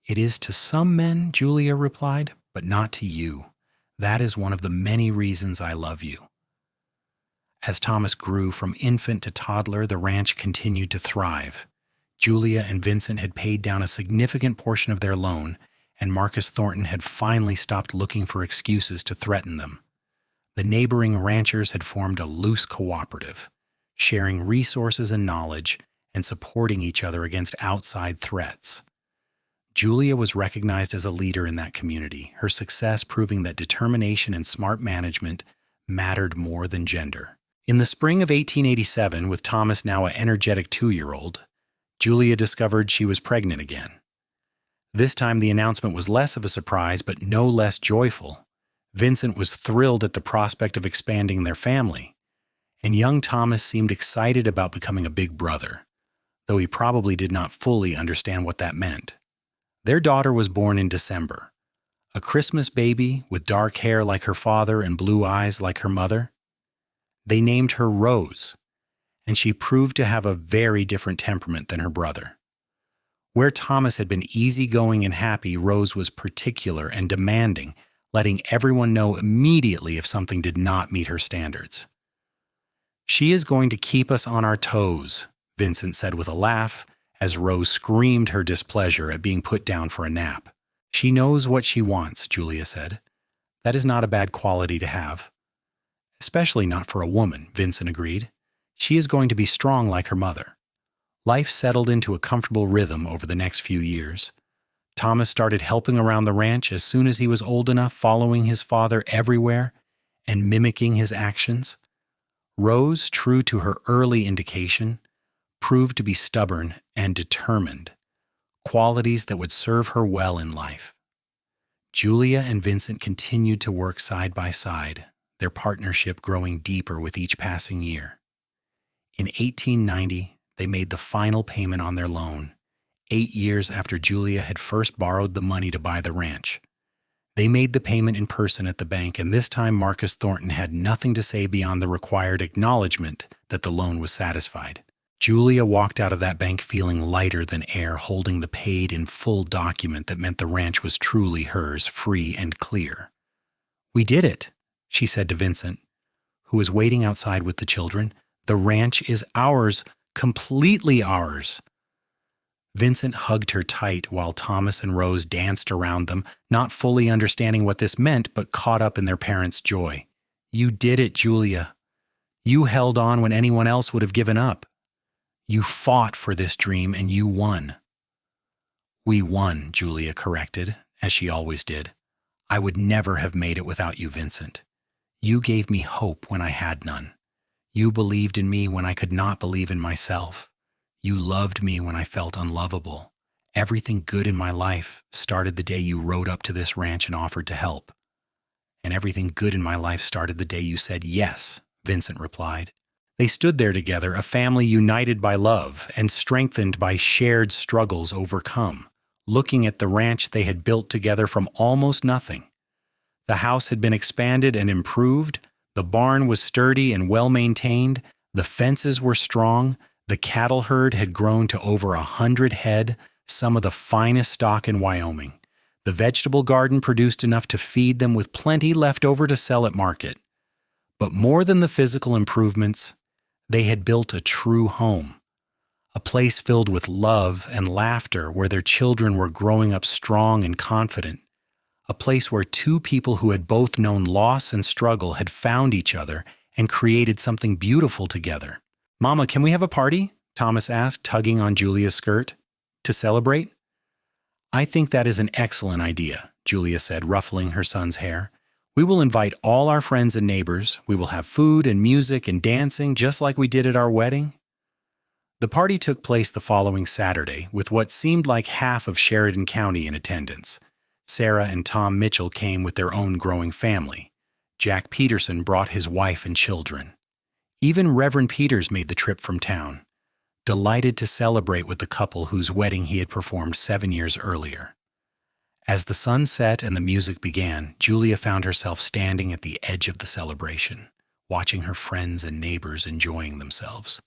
"It is to some men," Julia replied, "but not to you. That is one of the many reasons I love you." As Thomas grew from infant to toddler, the ranch continued to thrive. Julia and Vincent had paid down a significant portion of their loan, and Marcus Thornton had finally stopped looking for excuses to threaten them. The neighboring ranchers had formed a loose cooperative, sharing resources and knowledge and supporting each other against outside threats. Julia was recognized as a leader in that community, her success proving that determination and smart management mattered more than gender. In the spring of 1887, with Thomas now an energetic 2-year-old, Julia discovered she was pregnant again. This time the announcement was less of a surprise, but no less joyful. Vincent was thrilled at the prospect of expanding their family, and young Thomas seemed excited about becoming a big brother, though he probably did not fully understand what that meant. Their daughter was born in December, a Christmas baby with dark hair like her father and blue eyes like her mother. They named her Rose, and she proved to have a very different temperament than her brother. Where Thomas had been easygoing and happy, Rose was particular and demanding, letting everyone know immediately if something did not meet her standards. "She is going to keep us on our toes," Vincent said with a laugh, as Rose screamed her displeasure at being put down for a nap. "She knows what she wants," Julia said. "That is not a bad quality to have." "Especially not for a woman," Vincent agreed. "She is going to be strong like her mother." Life settled into a comfortable rhythm over the next few years. Thomas started helping around the ranch as soon as he was old enough, following his father everywhere and mimicking his actions. Rose, true to her early indication, proved to be stubborn and determined, qualities that would serve her well in life. Julia and Vincent continued to work side by side, their partnership growing deeper with each passing year. In 1890, they made the final payment on their loan, 8 years after Julia had first borrowed the money to buy the ranch. They made the payment in person at the bank, and this time Marcus Thornton had nothing to say beyond the required acknowledgement that the loan was satisfied. Julia walked out of that bank feeling lighter than air, holding the paid-in-full document that meant the ranch was truly hers, free and clear. "We did it," she said to Vincent, who was waiting outside with the children. "The ranch is ours, completely ours." Vincent hugged her tight while Thomas and Rose danced around them, not fully understanding what this meant, but caught up in their parents' joy. "You did it, Julia. You held on when anyone else would have given up. You fought for this dream and you won." "We won," Julia corrected, as she always did. "I would never have made it without you, Vincent. You gave me hope when I had none. You believed in me when I could not believe in myself. You loved me when I felt unlovable. Everything good in my life started the day you rode up to this ranch and offered to help. And everything good in my life started the day you said yes," Vincent replied. They stood there together, a family united by love and strengthened by shared struggles overcome, looking at the ranch they had built together from almost nothing. The house had been expanded and improved. The barn was sturdy and well-maintained. The fences were strong. The cattle herd had grown to over 100 head, some of the finest stock in Wyoming. The vegetable garden produced enough to feed them with plenty left over to sell at market. But more than the physical improvements, they had built a true home, a place filled with love and laughter where their children were growing up strong and confident, a place where two people who had both known loss and struggle had found each other and created something beautiful together. "Mama, can we have a party?" Thomas asked, tugging on Julia's skirt. "To celebrate?" "I think that is an excellent idea," Julia said, ruffling her son's hair. "We will invite all our friends and neighbors. We will have food and music and dancing just like we did at our wedding." The party took place the following Saturday, with what seemed like half of Sheridan County in attendance. Sarah and Tom Mitchell came with their own growing family. Jack Peterson brought his wife and children. Even Reverend Peters made the trip from town, delighted to celebrate with the couple whose wedding he had performed 7 years earlier. As the sun set and the music began, Julia found herself standing at the edge of the celebration, watching her friends and neighbors enjoying themselves.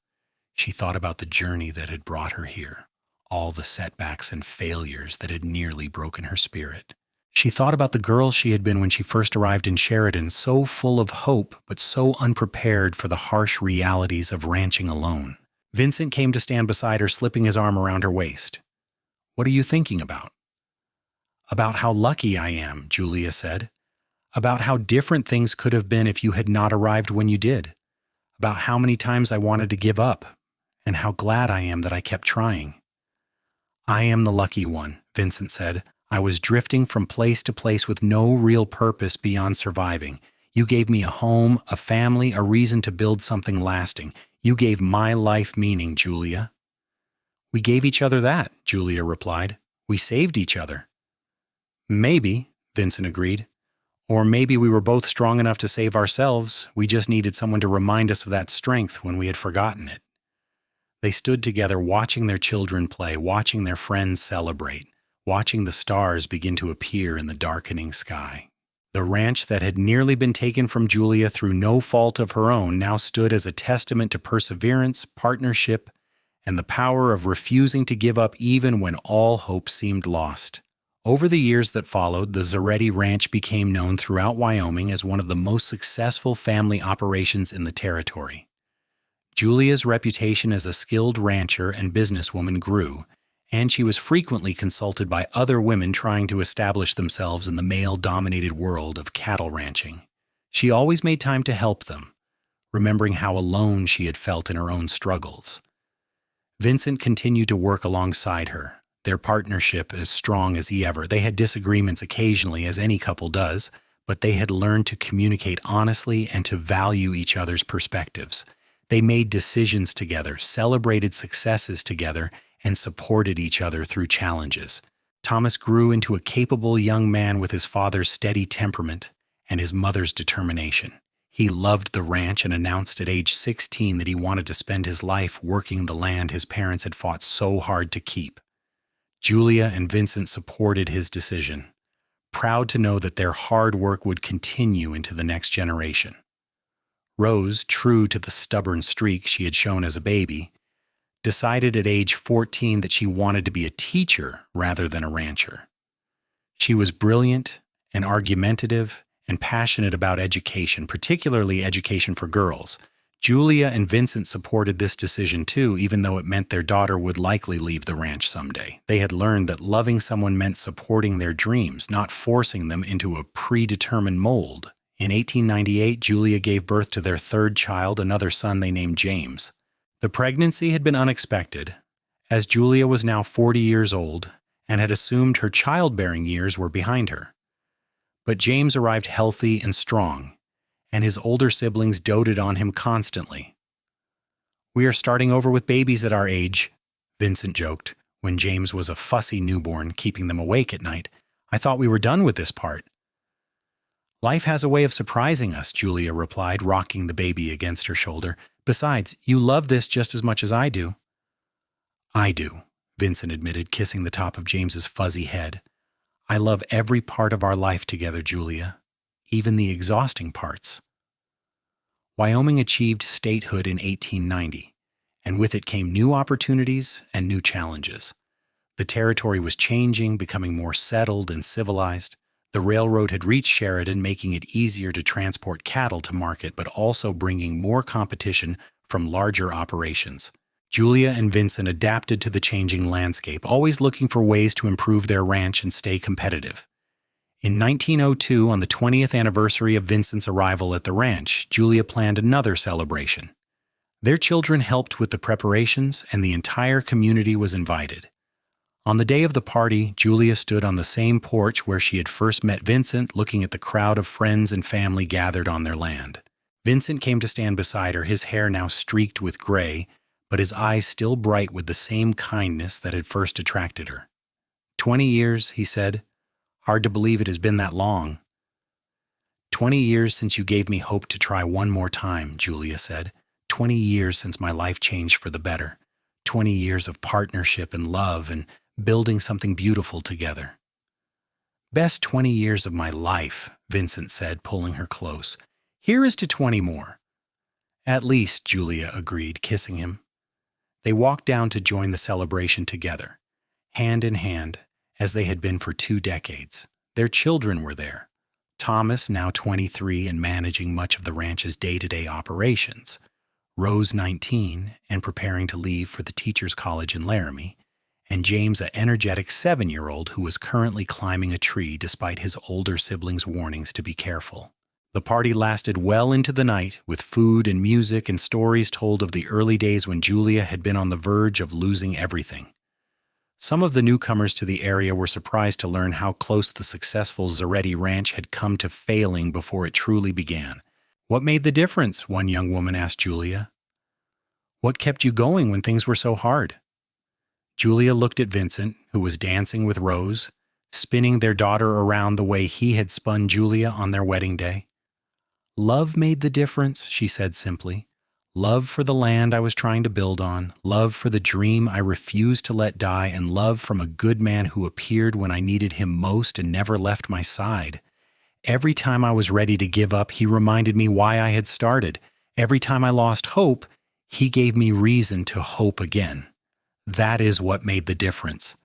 She thought about the journey that had brought her here, all the setbacks and failures that had nearly broken her spirit. She thought about the girl she had been when she first arrived in Sheridan, so full of hope but so unprepared for the harsh realities of ranching alone. Vincent came to stand beside her, slipping his arm around her waist. "What are you thinking about?" About how lucky I am, Julia said. About how different things could have been if you had not arrived when you did. About how many times I wanted to give up, and how glad I am that I kept trying. I am the lucky one, Vincent said. I was drifting from place to place with no real purpose beyond surviving. You gave me a home, a family, a reason to build something lasting. You gave my life meaning, Julia. We gave each other that, Julia replied. We saved each other. Maybe, Vincent agreed. Or maybe we were both strong enough to save ourselves. We just needed someone to remind us of that strength when we had forgotten it. They stood together watching their children play, watching their friends celebrate, watching the stars begin to appear in the darkening sky. The ranch that had nearly been taken from Julia through no fault of her own now stood as a testament to perseverance, partnership, and the power of refusing to give up even when all hope seemed lost. Over the years that followed, the Zaretti Ranch became known throughout Wyoming as one of the most successful family operations in the territory. Julia's reputation as a skilled rancher and businesswoman grew, and she was frequently consulted by other women trying to establish themselves in the male-dominated world of cattle ranching. She always made time to help them, remembering how alone she had felt in her own struggles. Vincent continued to work alongside her, their partnership as strong as ever. They had disagreements occasionally, as any couple does, but they had learned to communicate honestly and to value each other's perspectives. They made decisions together, celebrated successes together, and supported each other through challenges. Thomas grew into a capable young man with his father's steady temperament and his mother's determination. He loved the ranch and announced at age 16 that he wanted to spend his life working the land his parents had fought so hard to keep. Julia and Vincent supported his decision, proud to know that their hard work would continue into the next generation. Rose, true to the stubborn streak she had shown as a baby, decided at age 14 that she wanted to be a teacher rather than a rancher. She was brilliant and argumentative and passionate about education, particularly education for girls. Julia and Vincent supported this decision too, even though it meant their daughter would likely leave the ranch someday. They had learned that loving someone meant supporting their dreams, not forcing them into a predetermined mold. In 1898, Julia gave birth to their third child, another son they named James. The pregnancy had been unexpected, as Julia was now 40 years old and had assumed her childbearing years were behind her. But James arrived healthy and strong, and his older siblings doted on him constantly. "We are starting over with babies at our age," Vincent joked, when James was a fussy newborn keeping them awake at night. "I thought we were done with this part." "Life has a way of surprising us," Julia replied, rocking the baby against her shoulder. "Besides, you love this just as much as I do." "I do," Vincent admitted, kissing the top of James's fuzzy head. "I love every part of our life together, Julia, even the exhausting parts." Wyoming achieved statehood in 1890, and with it came new opportunities and new challenges. The territory was changing, becoming more settled and civilized. The railroad had reached Sheridan, making it easier to transport cattle to market, but also bringing more competition from larger operations. Julia and Vincent adapted to the changing landscape, always looking for ways to improve their ranch and stay competitive. In 1902, on the 20th anniversary of Vincent's arrival at the ranch, Julia planned another celebration. Their children helped with the preparations, and the entire community was invited. On the day of the party, Julia stood on the same porch where she had first met Vincent, looking at the crowd of friends and family gathered on their land. Vincent came to stand beside her, his hair now streaked with gray, but his eyes still bright with the same kindness that had first attracted her. 20 years, he said. Hard to believe it has been that long. 20 years since you gave me hope to try one more time, Julia said. 20 years since my life changed for the better. 20 years of partnership and love and building something beautiful together. Best 20 years of my life, Vincent said, pulling her close. Here is to 20 more. At least, Julia agreed, kissing him. They walked down to join the celebration together, hand in hand, as they had been for 2 decades. Their children were there. Thomas, now 23 and managing much of the ranch's day-to-day operations. Rose, 19, and preparing to leave for the Teachers' College in Laramie. and James, an energetic 7-year-old who was currently climbing a tree despite his older siblings' warnings to be careful. The party lasted well into the night, with food and music and stories told of the early days when Julia had been on the verge of losing everything. Some of the newcomers to the area were surprised to learn how close the successful Zaretti ranch had come to failing before it truly began. "What made the difference?" one young woman asked Julia. "What kept you going when things were so hard?" Julia looked at Vincent, who was dancing with Rose, spinning their daughter around the way he had spun Julia on their wedding day. "Love made the difference," she said simply. "Love for the land I was trying to build on, love for the dream I refused to let die, and love from a good man who appeared when I needed him most and never left my side. Every time I was ready to give up, he reminded me why I had started. Every time I lost hope, he gave me reason to hope again. That is what made the difference."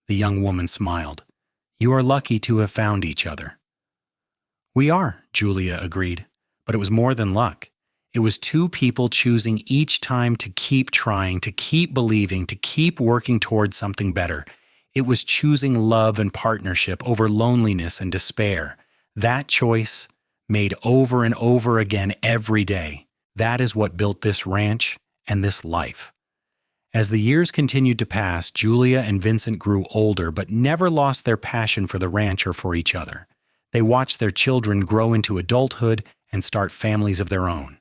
The young woman smiled. "You are lucky to have found each other." "We are," Julia agreed, "but it was more than luck. It was two people choosing each time to keep trying, to keep believing, to keep working towards something better. It was choosing love and partnership over loneliness and despair. That choice, made over and over again every day, that is what built this ranch and this life." As the years continued to pass, Julia and Vincent grew older but never lost their passion for the ranch or for each other. They watched their children grow into adulthood and start families of their own.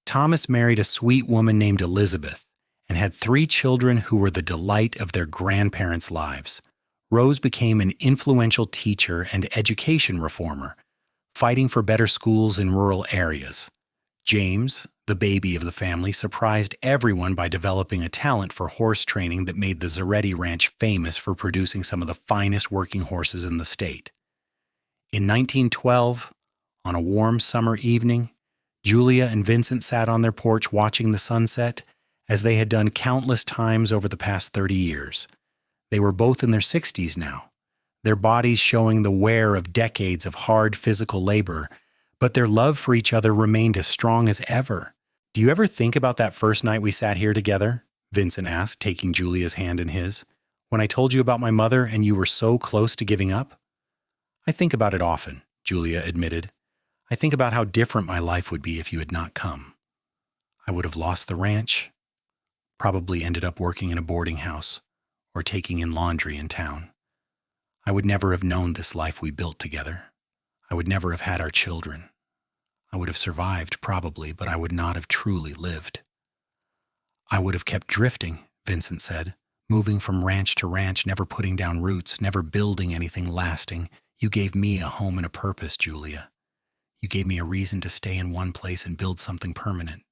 Thomas married a sweet woman named Elizabeth and had 3 children who were the delight of their grandparents' lives. Rose became an influential teacher and education reformer, fighting for better schools in rural areas. James, the baby of the family, surprised everyone by developing a talent for horse training that made the Zaretti Ranch famous for producing some of the finest working horses in the state. In 1912, on a warm summer evening, Julia and Vincent sat on their porch watching the sunset, as they had done countless times over the past 30 years. They were both in their 60s now, their bodies showing the wear of decades of hard physical labor, but their love for each other remained as strong as ever. "Do you ever think about that first night we sat here together?" Vincent asked, taking Julia's hand in his. "When I told you about my mother and you were so close to giving up?" "I think about it often," Julia admitted. "I think about how different my life would be if you had not come. I would have lost the ranch, probably ended up working in a boarding house or taking in laundry in town. I would never have known this life we built together. I would never have had our children. I would have survived, probably, but I would not have truly lived." "I would have kept drifting," Vincent said, "moving from ranch to ranch, never putting down roots, never building anything lasting. You gave me a home and a purpose, Julia. You gave me a reason to stay in one place and build something permanent."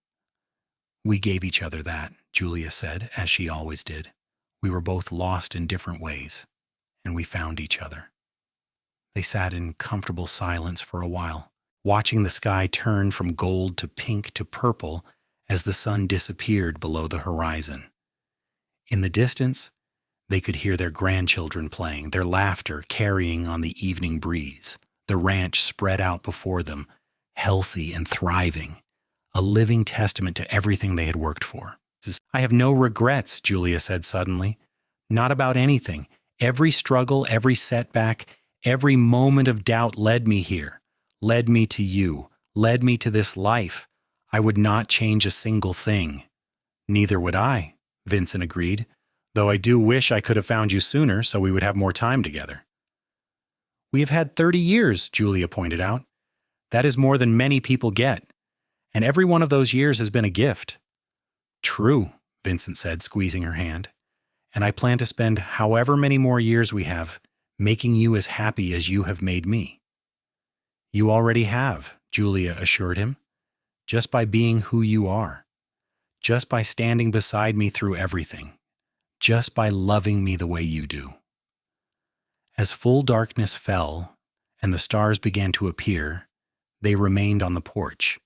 "We gave each other that," Julia said, as she always did. "We were both lost in different ways, and we found each other." They sat in comfortable silence for a while, watching the sky turn from gold to pink to purple as the sun disappeared below the horizon. In the distance, they could hear their grandchildren playing, their laughter carrying on the evening breeze. The ranch spread out before them, healthy and thriving, a living testament to everything they had worked for. "I have no regrets," Julia said suddenly. "Not about anything. Every struggle, every setback, every moment of doubt led me here, led me to you, led me to this life. I would not change a single thing." "Neither would I," Vincent agreed, "though I do wish I could have found you sooner so we would have more time together." "We have had 30 years, Julia pointed out. "That is more than many people get, and every one of those years has been a gift." "True," Vincent said, squeezing her hand, "and I plan to spend however many more years we have making you as happy as you have made me." "You already have," Julia assured him, "just by being who you are, just by standing beside me through everything, just by loving me the way you do." As full darkness fell and the stars began to appear, they remained on the porch.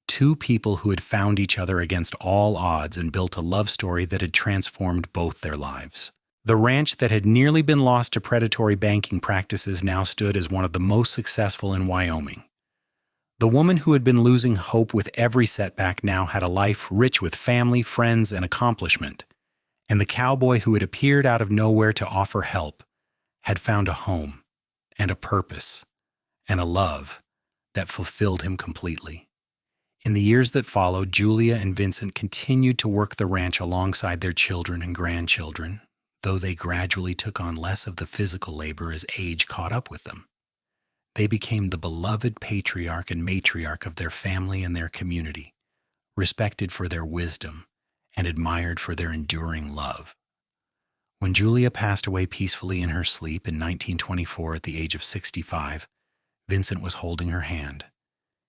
2 people who had found each other against all odds and built a love story that had transformed both their lives. The ranch that had nearly been lost to predatory banking practices now stood as one of the most successful in Wyoming. The woman who had been losing hope with every setback now had a life rich with family, friends, and accomplishment. and the cowboy who had appeared out of nowhere to offer help had found a home and a purpose and a love that fulfilled him completely. In the years that followed, Julia and Vincent continued to work the ranch alongside their children and grandchildren, though they gradually took on less of the physical labor as age caught up with them. They became the beloved patriarch and matriarch of their family and their community, respected for their wisdom and admired for their enduring love. When Julia passed away peacefully in her sleep in 1924 at the age of 65, Vincent was holding her hand.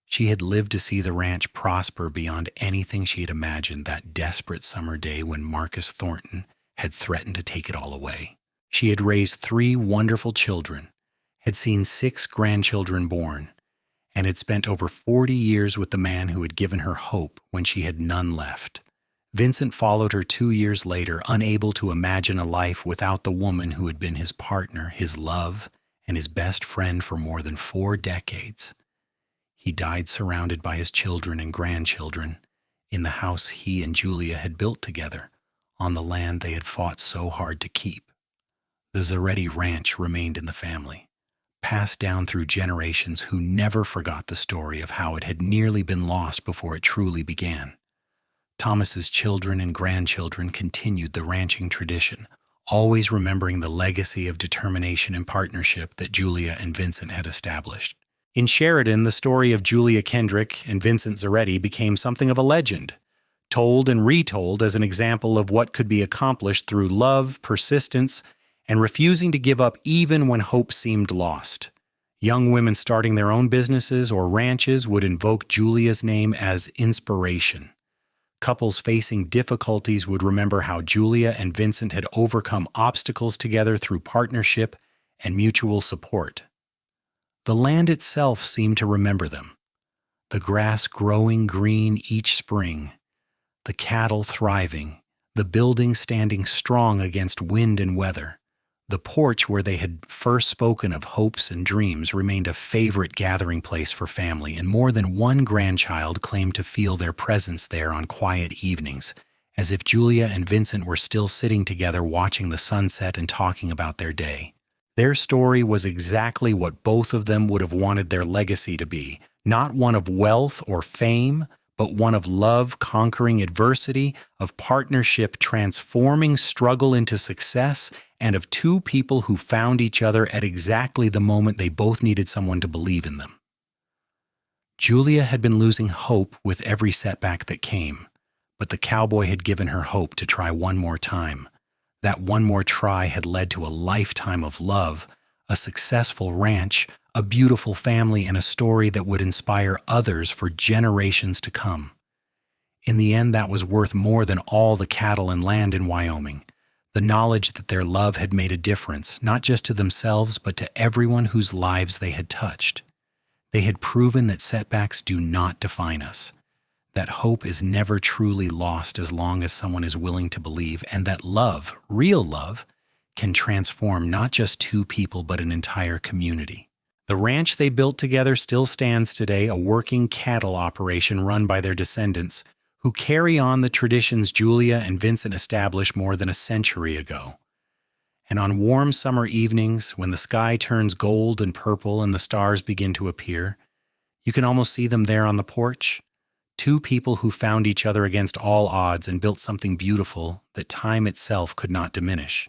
She had lived to see the ranch prosper beyond anything she had imagined that desperate summer day when Marcus Thornton had threatened to take it all away. She had raised 3 wonderful children, had seen 6 grandchildren born, and had spent over 40 years with the man who had given her hope when she had none left. Vincent followed her 2 years later, unable to imagine a life without the woman who had been his partner, his love, and his best friend for more than 4 decades. He died surrounded by his children and grandchildren in the house he and Julia had built together on the land they had fought so hard to keep. The Zaretti Ranch remained in the family, passed down through generations who never forgot the story of how it had nearly been lost before it truly began. Thomas's children and grandchildren continued the ranching tradition, always remembering the legacy of determination and partnership that Julia and Vincent had established. In Sheridan, the story of Julia Kendrick and Vincent Zaretti became something of a legend, told and retold as an example of what could be accomplished through love, persistence, and refusing to give up even when hope seemed lost. Young women starting their own businesses or ranches would invoke Julia's name as inspiration. Couples facing difficulties would remember how Julia and Vincent had overcome obstacles together through partnership and mutual support. The land itself seemed to remember them, the grass growing green each spring, the cattle thriving, the buildings standing strong against wind and weather. The porch where they had first spoken of hopes and dreams remained a favorite gathering place for family, and more than one grandchild claimed to feel their presence there on quiet evenings, as if Julia and Vincent were still sitting together watching the sunset and talking about their day. Their story was exactly what both of them would have wanted their legacy to be, not one of wealth or fame, but one of love conquering adversity, of partnership transforming struggle into success, and of 2 people who found each other at exactly the moment they both needed someone to believe in them. Julia had been losing hope with every setback that came, but the cowboy had given her hope to try one more time. That one more try had led to a lifetime of love, a successful ranch, a beautiful family, and a story that would inspire others for generations to come. In the end, that was worth more than all the cattle and land in Wyoming. The knowledge that their love had made a difference, not just to themselves, but to everyone whose lives they had touched. They had proven that setbacks do not define us, that hope is never truly lost as long as someone is willing to believe, and that love, real love, can transform not just 2 people but an entire community. The ranch they built together still stands today, a working cattle operation run by their descendants, who carry on the traditions Julia and Vincent established more than a century ago. And on warm summer evenings, when the sky turns gold and purple and the stars begin to appear, you can almost see them there on the porch. 2 people who found each other against all odds and built something beautiful that time itself could not diminish.